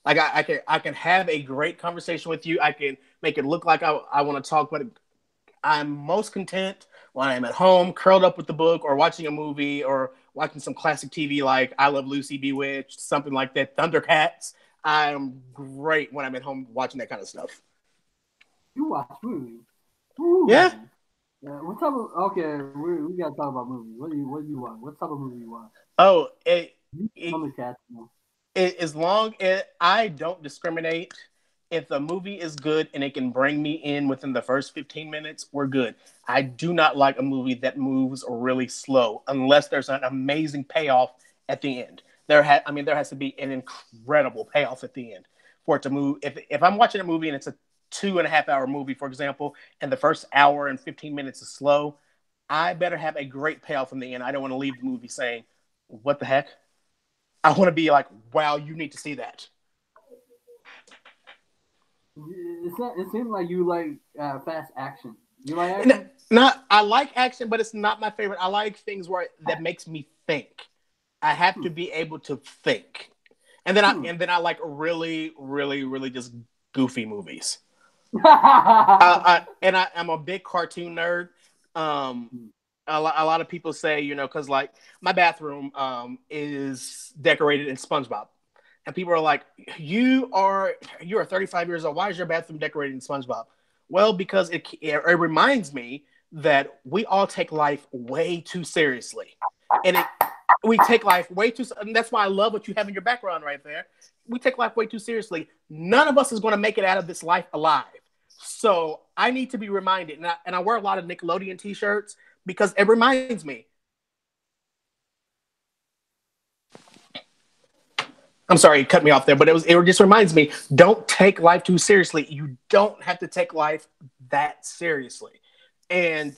B: Like I can have a great conversation with you. I can make it look like I want to talk, but I'm most content when I'm at home, curled up with the book, or watching a movie, or watching some classic TV like I Love Lucy, Bewitched, something like that, Thundercats. I'm great when I'm at home watching that kind of stuff.
A: You watch movies.
B: Yeah.
A: Ooh. Yeah, what type of okay? We gotta talk about movies. What do you want? What type of movie you want?
B: Oh,
A: Tell
B: it,
A: me, cats.
B: as long as I don't discriminate, if the movie is good and it can bring me in within the first 15 minutes, we're good. I do not like a movie that moves really slow unless there's an amazing payoff at the end. There has to be an incredible payoff at the end for it to move. If I'm watching a movie and it's a 2.5 hour movie, for example, and the first hour and 15 minutes is slow, I better have a great payoff in the end. I don't want to leave the movie saying, "What the heck?" I want to be like, wow, you need to see that.
A: It seems like you like fast action. You like
B: And
A: action?
B: not, I like action, but it's not my favorite. I like things where that makes me think. I have to be able to think. And then I like really, really, really just goofy movies. I'm a big cartoon nerd. A lot of people say, because like my bathroom is decorated in SpongeBob, and people are like, you are 35 years old. Why is your bathroom decorated in SpongeBob? Well, because it reminds me that we all take life way too seriously, and we take life way too. And that's why I love what you have in your background right there. We take life way too seriously. None of us is going to make it out of this life alive. So I need to be reminded, and I wear a lot of Nickelodeon T-shirts because it reminds me. I'm sorry, it cut me off there, but it just reminds me, don't take life too seriously. You don't have to take life that seriously. And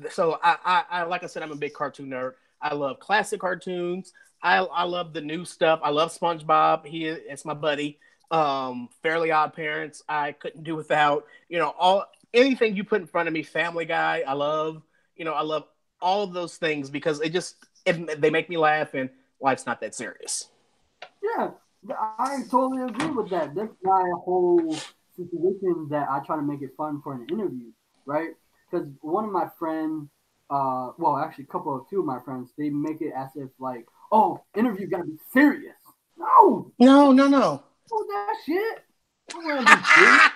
B: so I like I said, I'm a big cartoon nerd. I love classic cartoons. I love the new stuff. I love SpongeBob. It's my buddy. Fairly Odd Parents, I couldn't do without. Anything you put in front of me. Family Guy, I love. I love all of those things because they make me laugh, and life's not that serious.
A: Yeah, I totally agree with that. That's my whole situation that I try to make it fun for an interview, right? Because one of my friends, well, actually, two of my friends, they make it as if like, oh, interview gotta be serious. No,
B: no.
A: That shit. I don't wanna be serious.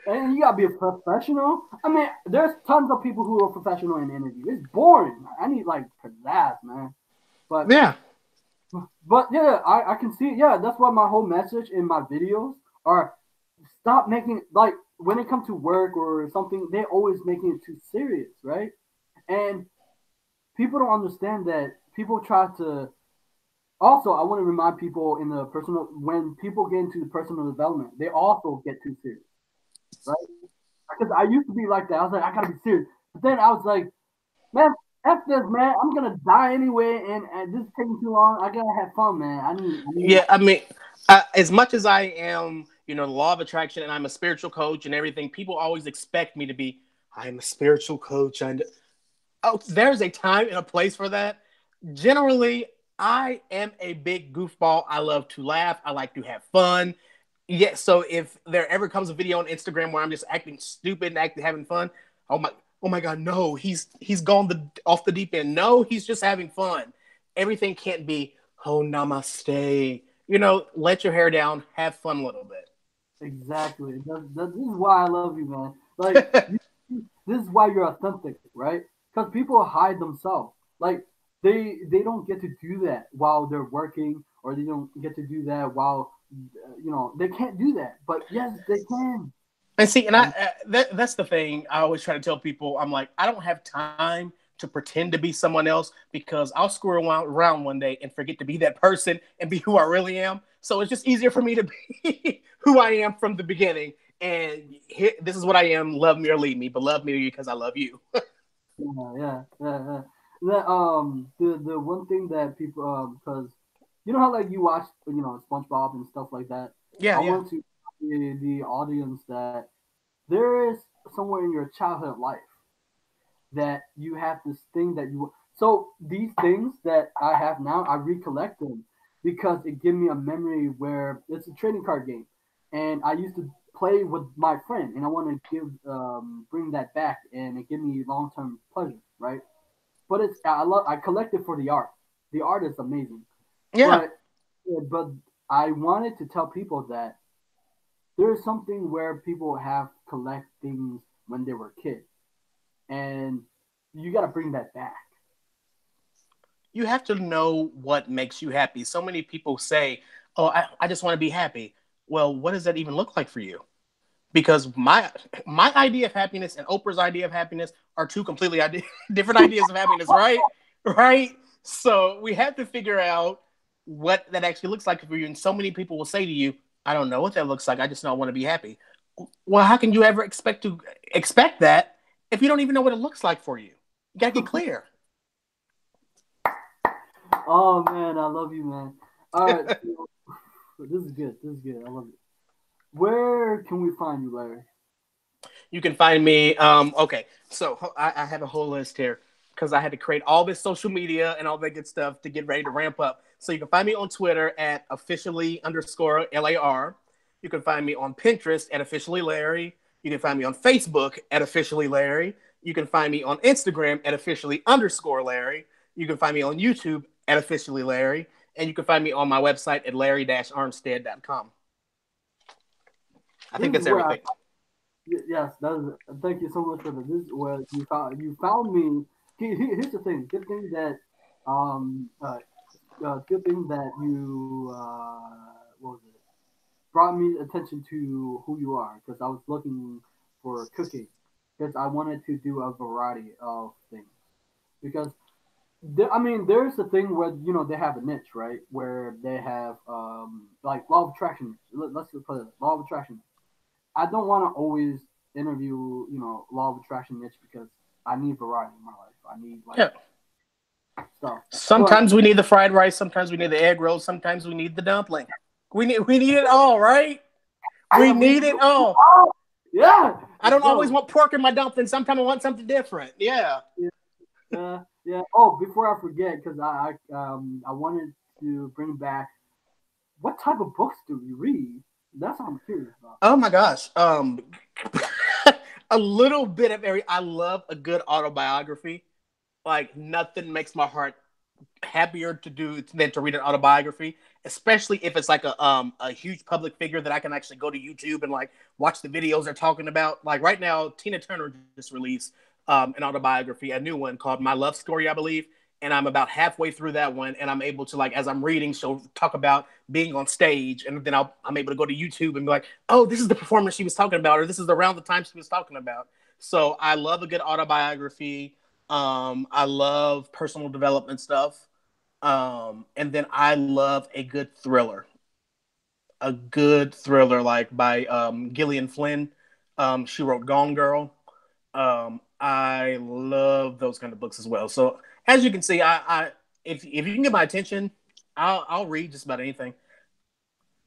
A: And you gotta be a professional. I mean, there's tons of people who are professional in interview. It's boring. I need like pizzazz, man. But
B: yeah.
A: But yeah, I can see. Yeah, that's why my whole message in my videos are stop making like when it comes to work or something, they're always making it too serious, right? And people don't understand that. People try to. Also, I want to remind people when people get into the personal development, they also get too serious, right? Because I used to be like that. I was like, I gotta be serious, but then I was like, man, F this, man. I'm gonna die anyway, and this is taking too long. I gotta have fun, man. I need.
B: Yeah, I mean, as much as I am, the law of attraction, and I'm a spiritual coach and everything, people always expect me to be. I'm a spiritual coach, and there's a time and a place for that. Generally, I am a big goofball. I love to laugh. I like to have fun. Yeah, so if there ever comes a video on Instagram where I'm just acting stupid and having fun, oh my God, no, he's gone off the deep end. No, he's just having fun. Everything can't be, oh, namaste. Let your hair down, have fun a little bit.
A: Exactly. This is why I love you, man. Like, this is why you're authentic, right? Because people hide themselves. Like, they don't get to do that while they're working, or they don't get to do that while, they can't do that. But yes, they can.
B: And see, and that's the thing I always try to tell people. I'm like, I don't have time to pretend to be someone else because I'll screw around one day and forget to be that person and be who I really am. So it's just easier for me to be who I am from the beginning. And this is what I am. Love me or leave me, but love me because I love you.
A: Yeah. The one thing that people because you know how like you watch SpongeBob and stuff like that.
B: Yeah,
A: I want to the audience that there is somewhere in your childhood life that you have this thing that you. So these things that I have now, I recollect them because it gives me a memory where it's a trading card game, and I used to play with my friend, and I want to bring that back, and it gives me long term pleasure, right? But I collect it for the art. The art is amazing.
B: Yeah.
A: But I wanted to tell people that there is something where people have collect things when they were kids, and you got to bring that back.
B: You have to know what makes you happy. So many people say, "Oh, I just want to be happy." Well, what does that even look like for you? Because my idea of happiness and Oprah's idea of happiness are two completely different ideas of happiness, right? Right. So we have to figure out what that actually looks like for you. And so many people will say to you, "I don't know what that looks like. I just know I want to be happy." Well, how can you ever expect that if you don't even know what it looks like for you? You gotta get clear.
A: Oh man, I love you, man. All right, this is good. I love it. Where can we find you, Larry?
B: You can find me. Okay, so I have a whole list here. because I had to create all this social media and all that good stuff to get ready to ramp up. So you can find me on Twitter at officially_LAR. You can find me on Pinterest at officially Larry. You can find me on Facebook at officially Larry. You can find me on Instagram at officially_Larry. You can find me on YouTube at officially Larry. And you can find me on my website at larry-armstead.com. I think that's everything.
A: Yes, thank you so much for this. This is where you found me. Here's the thing. Good thing that you what was it? Brought me attention to who you are, because I was looking for cooking, because I wanted to do a variety of things. Because there's a thing where they have a niche, right? Where they have like law of attraction. Let's just put it law of attraction. I don't want to always interview, law of attraction niche, because I need variety in my life. I need stuff.
B: Sometimes we need the fried rice. Sometimes we need the egg roll. Sometimes we need the dumpling. We need it all, right? We need it all.
A: Yeah.
B: I don't always want pork in my dumpling. Sometimes I want something different. Yeah.
A: Yeah. Oh, before I forget, because I wanted to bring back, what type of books do you read? That's what I'm curious about.
B: Oh my gosh. A little bit of I love a good autobiography. Like, nothing makes my heart happier to do than to read an autobiography, especially if it's like a huge public figure that I can actually go to YouTube and like watch the videos they're talking about. Like right now, Tina Turner just released an autobiography, a new one called My Love Story, I believe. And I'm about halfway through that one, and I'm able to, like, as I'm reading, she'll talk about being on stage, and then I'm able to go to YouTube and be like, oh, this is the performance she was talking about, or this is around the time she was talking about. So I love a good autobiography. I love personal development stuff. And then I love a good thriller. A good thriller, like by Gillian Flynn. She wrote Gone Girl. I love those kind of books as well. So as you can see, if you can get my attention, I'll read just about anything.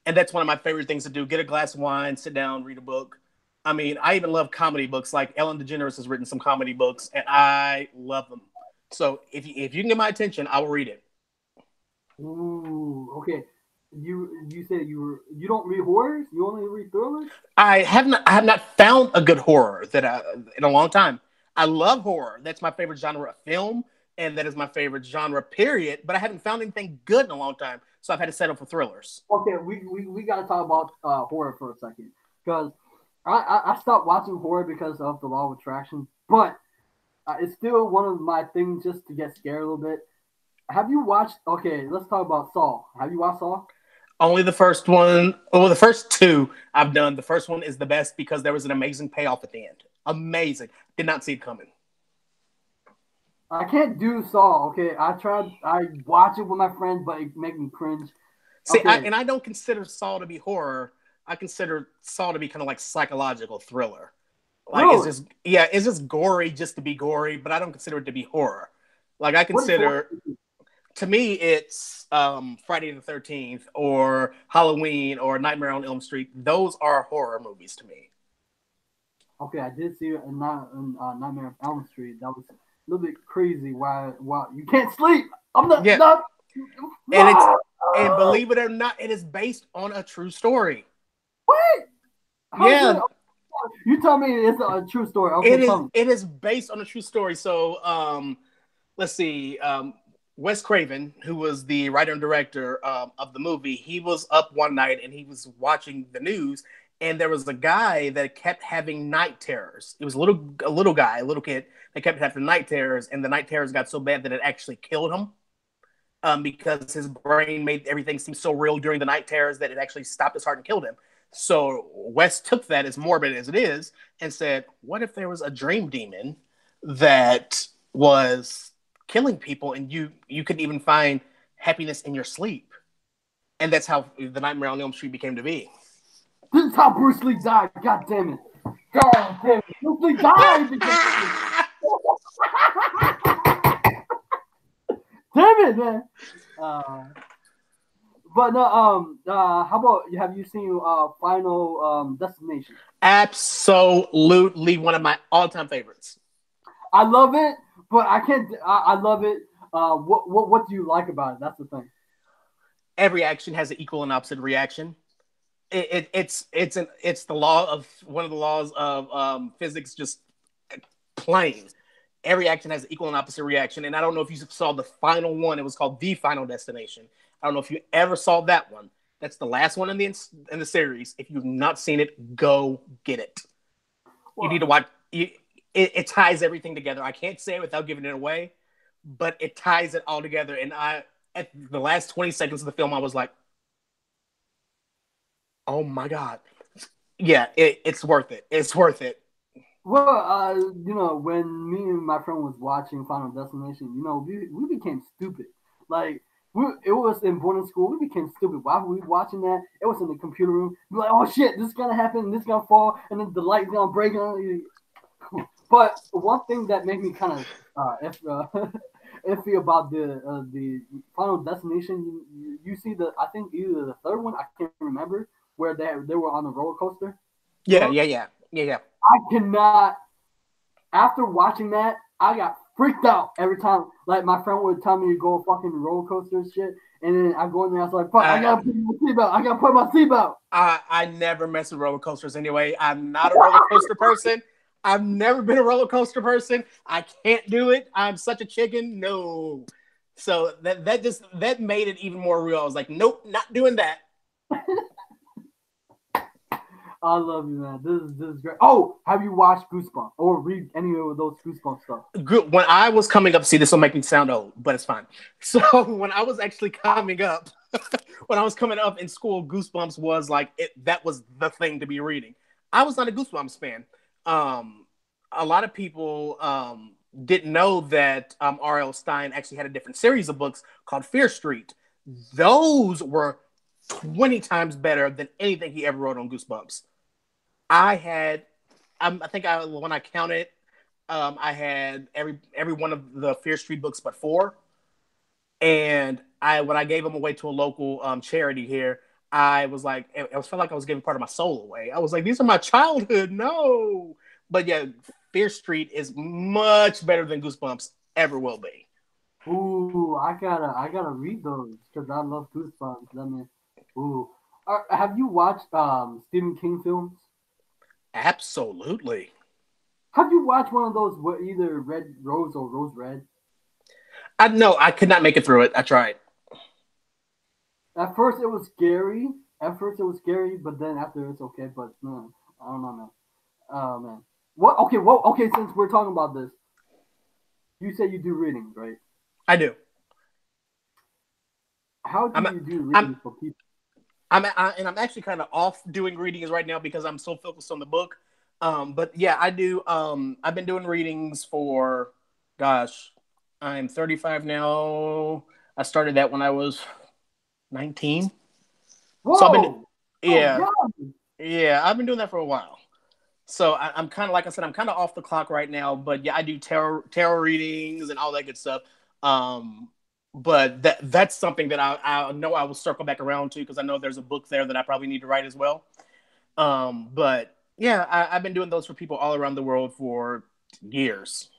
B: And that's one of my favorite things to do. Get a glass of wine, sit down, read a book. I mean, I even love comedy books. Like Ellen DeGeneres has written some comedy books, and I love them. So if you can get my attention, I will read it.
A: Ooh, okay. You said you don't read horrors? You only read thrillers?
B: I have not found a good horror in a long time. I love horror. That's my favorite genre of film, and that is my favorite genre, period. But I haven't found anything good in a long time, so I've had to settle for thrillers.
A: Okay, we got to talk about horror for a second, because I stopped watching horror because of the law of attraction, but it's still one of my things just to get scared a little bit. Have you watched? Okay, let's talk about Saw. Have you watched Saw?
B: Only the first one. Well, the first two I've done. The first one is the best because there was an amazing payoff at the end. Amazing. Did not see it coming.
A: I can't do Saw. Okay, I tried. I watch it with my friends, but it makes me cringe.
B: See, okay. I don't consider Saw to be horror. I consider Saw to be kind of like psychological thriller. Like really? It's just gory just to be gory, but I don't consider it to be horror. Like I consider. To me, it's Friday the 13th or Halloween or Nightmare on Elm Street. Those are horror movies to me.
A: Okay, I did see Nightmare on Elm Street. That was a little bit crazy. Why you can't sleep? I'm not.
B: Yeah.
A: Not,
B: and believe it or not, it is based on a true story.
A: What?
B: Yeah.
A: You tell me it's a true story. Okay,
B: it is based on a true story. So let's see. Wes Craven, who was the writer and director of the movie, he was up one night and he was watching the news, and there was a guy that kept having night terrors. It was a little kid that kept having night terrors, and the night terrors got so bad that it actually killed him because his brain made everything seem so real during the night terrors that it actually stopped his heart and killed him. So Wes took that, as morbid as it is, and said, what if there was a dream demon that was killing people, and you couldn't even find happiness in your sleep? And that's how the Nightmare on Elm Street became to be.
A: This is how Bruce Lee died. God damn it. God damn it. Bruce Lee died. Damn it, man. But no, how about, have you seen Final Destination?
B: Absolutely one of my all-time favorites.
A: I love it. but I can't. I love it. What do you like about it? That's the thing.
B: Every action has an equal and opposite reaction. It's the law of one of the laws of physics, just plain. Every action has an equal and opposite reaction. And I don't know if you saw the final one. It was called The Final Destination. I don't know if you ever saw that one. That's the last one in the series. If you've not seen it, go get it. You need to watch. It ties everything together. I can't say it without giving it away, but it ties it all together. And at the last 20 seconds of the film, I was like, oh my God. Yeah, it's worth it. It's worth it.
A: Well, when me and my friend was watching Final Destination, we became stupid. Like, it was in boarding school. We became stupid. Why were we watching that? It was in the computer room. We're like, oh shit, this is gonna happen. This is gonna fall, and then the light's gonna break. But one thing that made me kind of iffy about the Final Destination, you see I think either the third one, I can't remember, where they were on the roller coaster.
B: Yeah.
A: I cannot. After watching that, I got freaked out every time. Like, my friend would tell me to go fucking roller coaster and shit, and then I go in there, I was like, fuck, I gotta put my seatbelt. I gotta put my seatbelt.
B: I never mess with roller coasters anyway. I'm not a roller coaster person. I've never been a roller coaster person. I can't do it. I'm such a chicken. No. So that made it even more real. I was like, nope, not doing that.
A: I love you, man. This is great. Oh, have you watched Goosebumps or read any of those Goosebumps stuff?
B: When I was coming up, see, this will make me sound old, but it's fine. So when I was actually coming up, when I was coming up in school, Goosebumps was like that was the thing to be reading. I was not a Goosebumps fan. A lot of people didn't know that R.L. Stine actually had a different series of books called Fear Street. Those were 20 times better than anything he ever wrote on Goosebumps. I think when I counted, I had every one of the Fear Street books but 4. And when I gave them away to a local charity here, I was like, it felt like I was giving part of my soul away. I was like, these are my childhood. No. But yeah, Fear Street is much better than Goosebumps ever will be.
A: Ooh, I gotta read those because I love Goosebumps. I mean, ooh, have you watched Stephen King films?
B: Absolutely.
A: Have you watched one of those, either Red Rose or Rose Red?
B: No, I could not make it through it. I tried.
A: At first it was scary. But then after it's okay. But no, I don't know, man. Oh man. What? Okay. Well, okay. Since we're talking about this, you say you do readings, right?
B: I do.
A: How do you do readings for people?
B: I'm actually kind of off doing readings right now because I'm so focused on the book. But yeah, I do. I've been doing readings for, gosh, I'm 35 now. I started that when I was 19.
A: Whoa!
B: So yeah,
A: oh,
B: yeah, I've been doing that for a while. So I'm kind of, like I said, I'm kind of off the clock right now. But yeah, I do tarot readings and all that good stuff. But that's something that I know I will circle back around to because I know there's a book there that I probably need to write as well. But yeah, I've been doing those for people all around the world for years.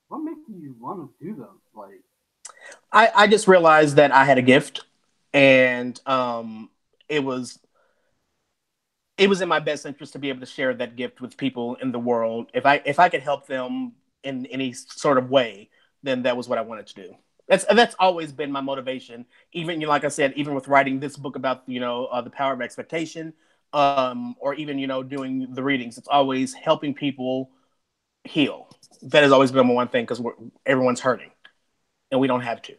A: What makes you want to do them? Like,
B: I just realized that I had a gift, and it was in my best interest to be able to share that gift with people in the world. If I could help them in any sort of way, then that was what I wanted to do. That's always been my motivation. Even, like I said, even with writing this book about the power of expectation, or even doing the readings, it's always helping people heal. That has always been my one thing because everyone's hurting, and we don't have to.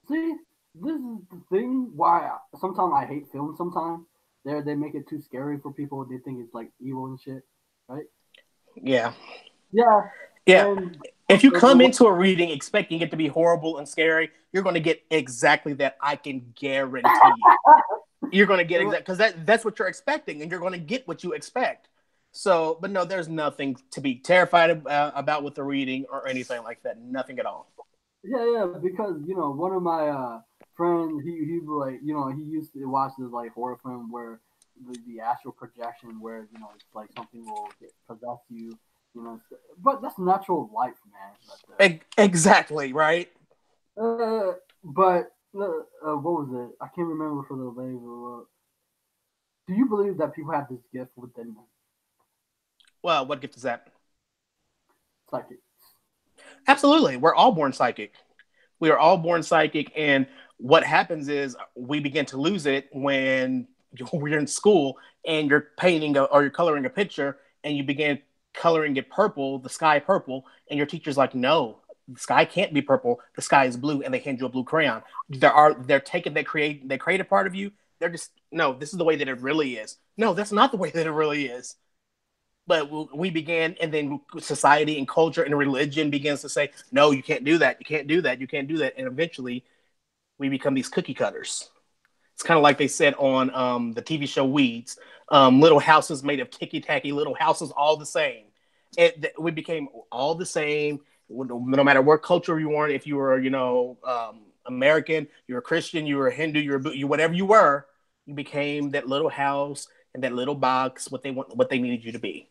A: see, this is the thing why sometimes I hate films. Sometimes they make it too scary for people. They think it's like evil and shit, right?
B: Yeah.
A: Yeah.
B: Yeah.
A: And
B: If you come into a reading expecting it to be horrible and scary, you're going to get exactly that. I can guarantee you. You're going to get because that's what you're expecting, and you're going to get what you expect. So, but no, there's nothing to be terrified about with the reading or anything like that. Nothing at all.
A: yeah, because one of my friends, he like he used to watch this like horror film where the astral projection where it's like something will possess you, You know, but that's natural life, man.
B: Exactly, right?
A: But what was it? I can't remember for the label. Do you believe that people have this gift within them?
B: Well, what gift is that?
A: Psychic.
B: Absolutely. We're all born psychic. We are all born psychic. And what happens is we begin to lose it when you're in school and you're painting or you're coloring a picture and you begin coloring it purple, the sky purple, and your teacher's like, no, the sky can't be purple. The sky is blue, and they hand you a blue crayon. They're taking they create a part of you. They're just, no, this is the way that it really is. No, that's not the way that it really is. But we began, and then society and culture and religion begins to say, no, you can't do that. You can't do that. You can't do that. And eventually we become these cookie cutters. It's kind of like they said on the TV show Weeds, little houses made of ticky-tacky, little houses all the same. We became all the same, no matter what culture you were. If you were, American, you were Christian, you were Hindu, you whatever you were, you became that little house and that little box, what they needed you to be.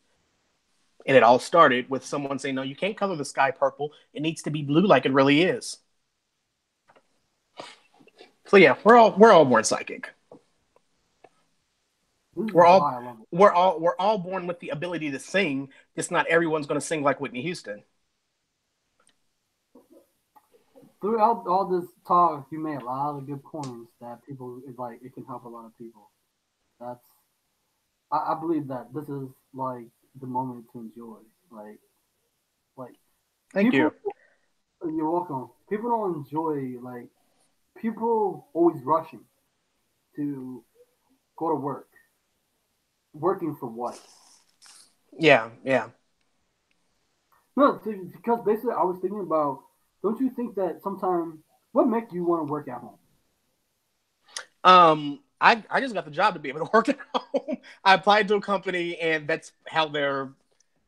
B: And it all started with someone saying, no, you can't color the sky purple. It needs to be blue like it really is. So yeah, we're all born psychic. We're all born with the ability to sing. Just not everyone's going to sing like Whitney Houston.
A: Throughout all this talk, you made a lot of good points that people it can help a lot of people. I believe that this is like the moment to enjoy.
B: Thank you.
A: You're welcome. People don't enjoy people always rushing to go to work. Working for what?
B: Yeah.
A: No, because basically I was thinking about, don't you think that sometimes, what makes you want to work at
B: home? I just got the job to be able to work at home. I applied to a company, and that's how their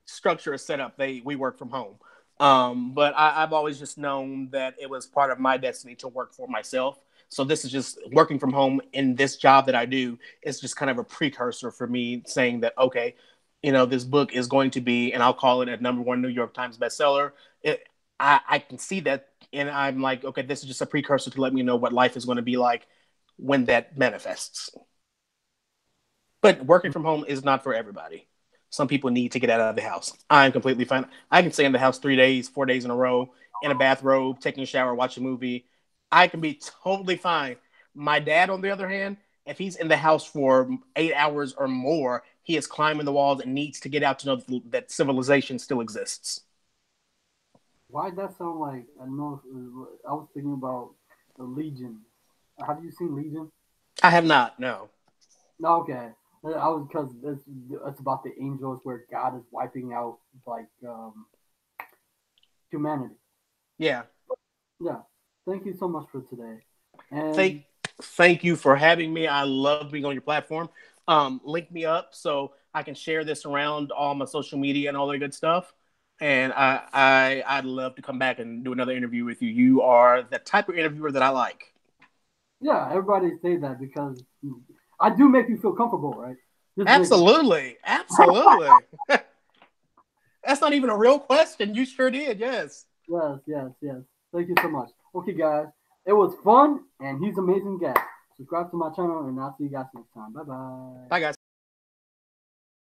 B: structure is set up. We work from home. But I've always just known that it was part of my destiny to work for myself. So this is just working from home in this job that I do. It's just kind of a precursor for me saying that, okay, this book is going to be, and I'll call it a #1 New York Times bestseller. I can see that, and I'm like, okay, this is just a precursor to let me know what life is going to be like when that manifests. But working from home is not for everybody. Some people need to get out of the house. I'm completely fine. I can stay in the house 3 days, 4 days in a row, in a bathrobe, taking a shower, watch a movie. I can be totally fine. My dad, on the other hand, if he's in the house for 8 hours or more, he is climbing the walls and needs to get out to know that civilization still exists.
A: Why that sound like, I was thinking about the Legion. Have you seen Legion?
B: I have not, no.
A: Okay. Because it's about the angels where God is wiping out humanity.
B: Yeah.
A: Yeah. Thank you so much for today.
B: And thank you for having me. I love being on your platform. Link me up so I can share this around all my social media and all that good stuff. And I'd love to come back and do another interview with you. You are the type of interviewer that I like.
A: Yeah, everybody say that because I do make you feel comfortable, right?
B: Absolutely. Absolutely. That's not even a real question. You sure did, yes.
A: Yes. Thank you so much. Okay, guys. It was fun, and he's an amazing guest. Subscribe to my channel, and I'll see you guys next time. Bye-bye.
B: Bye, guys.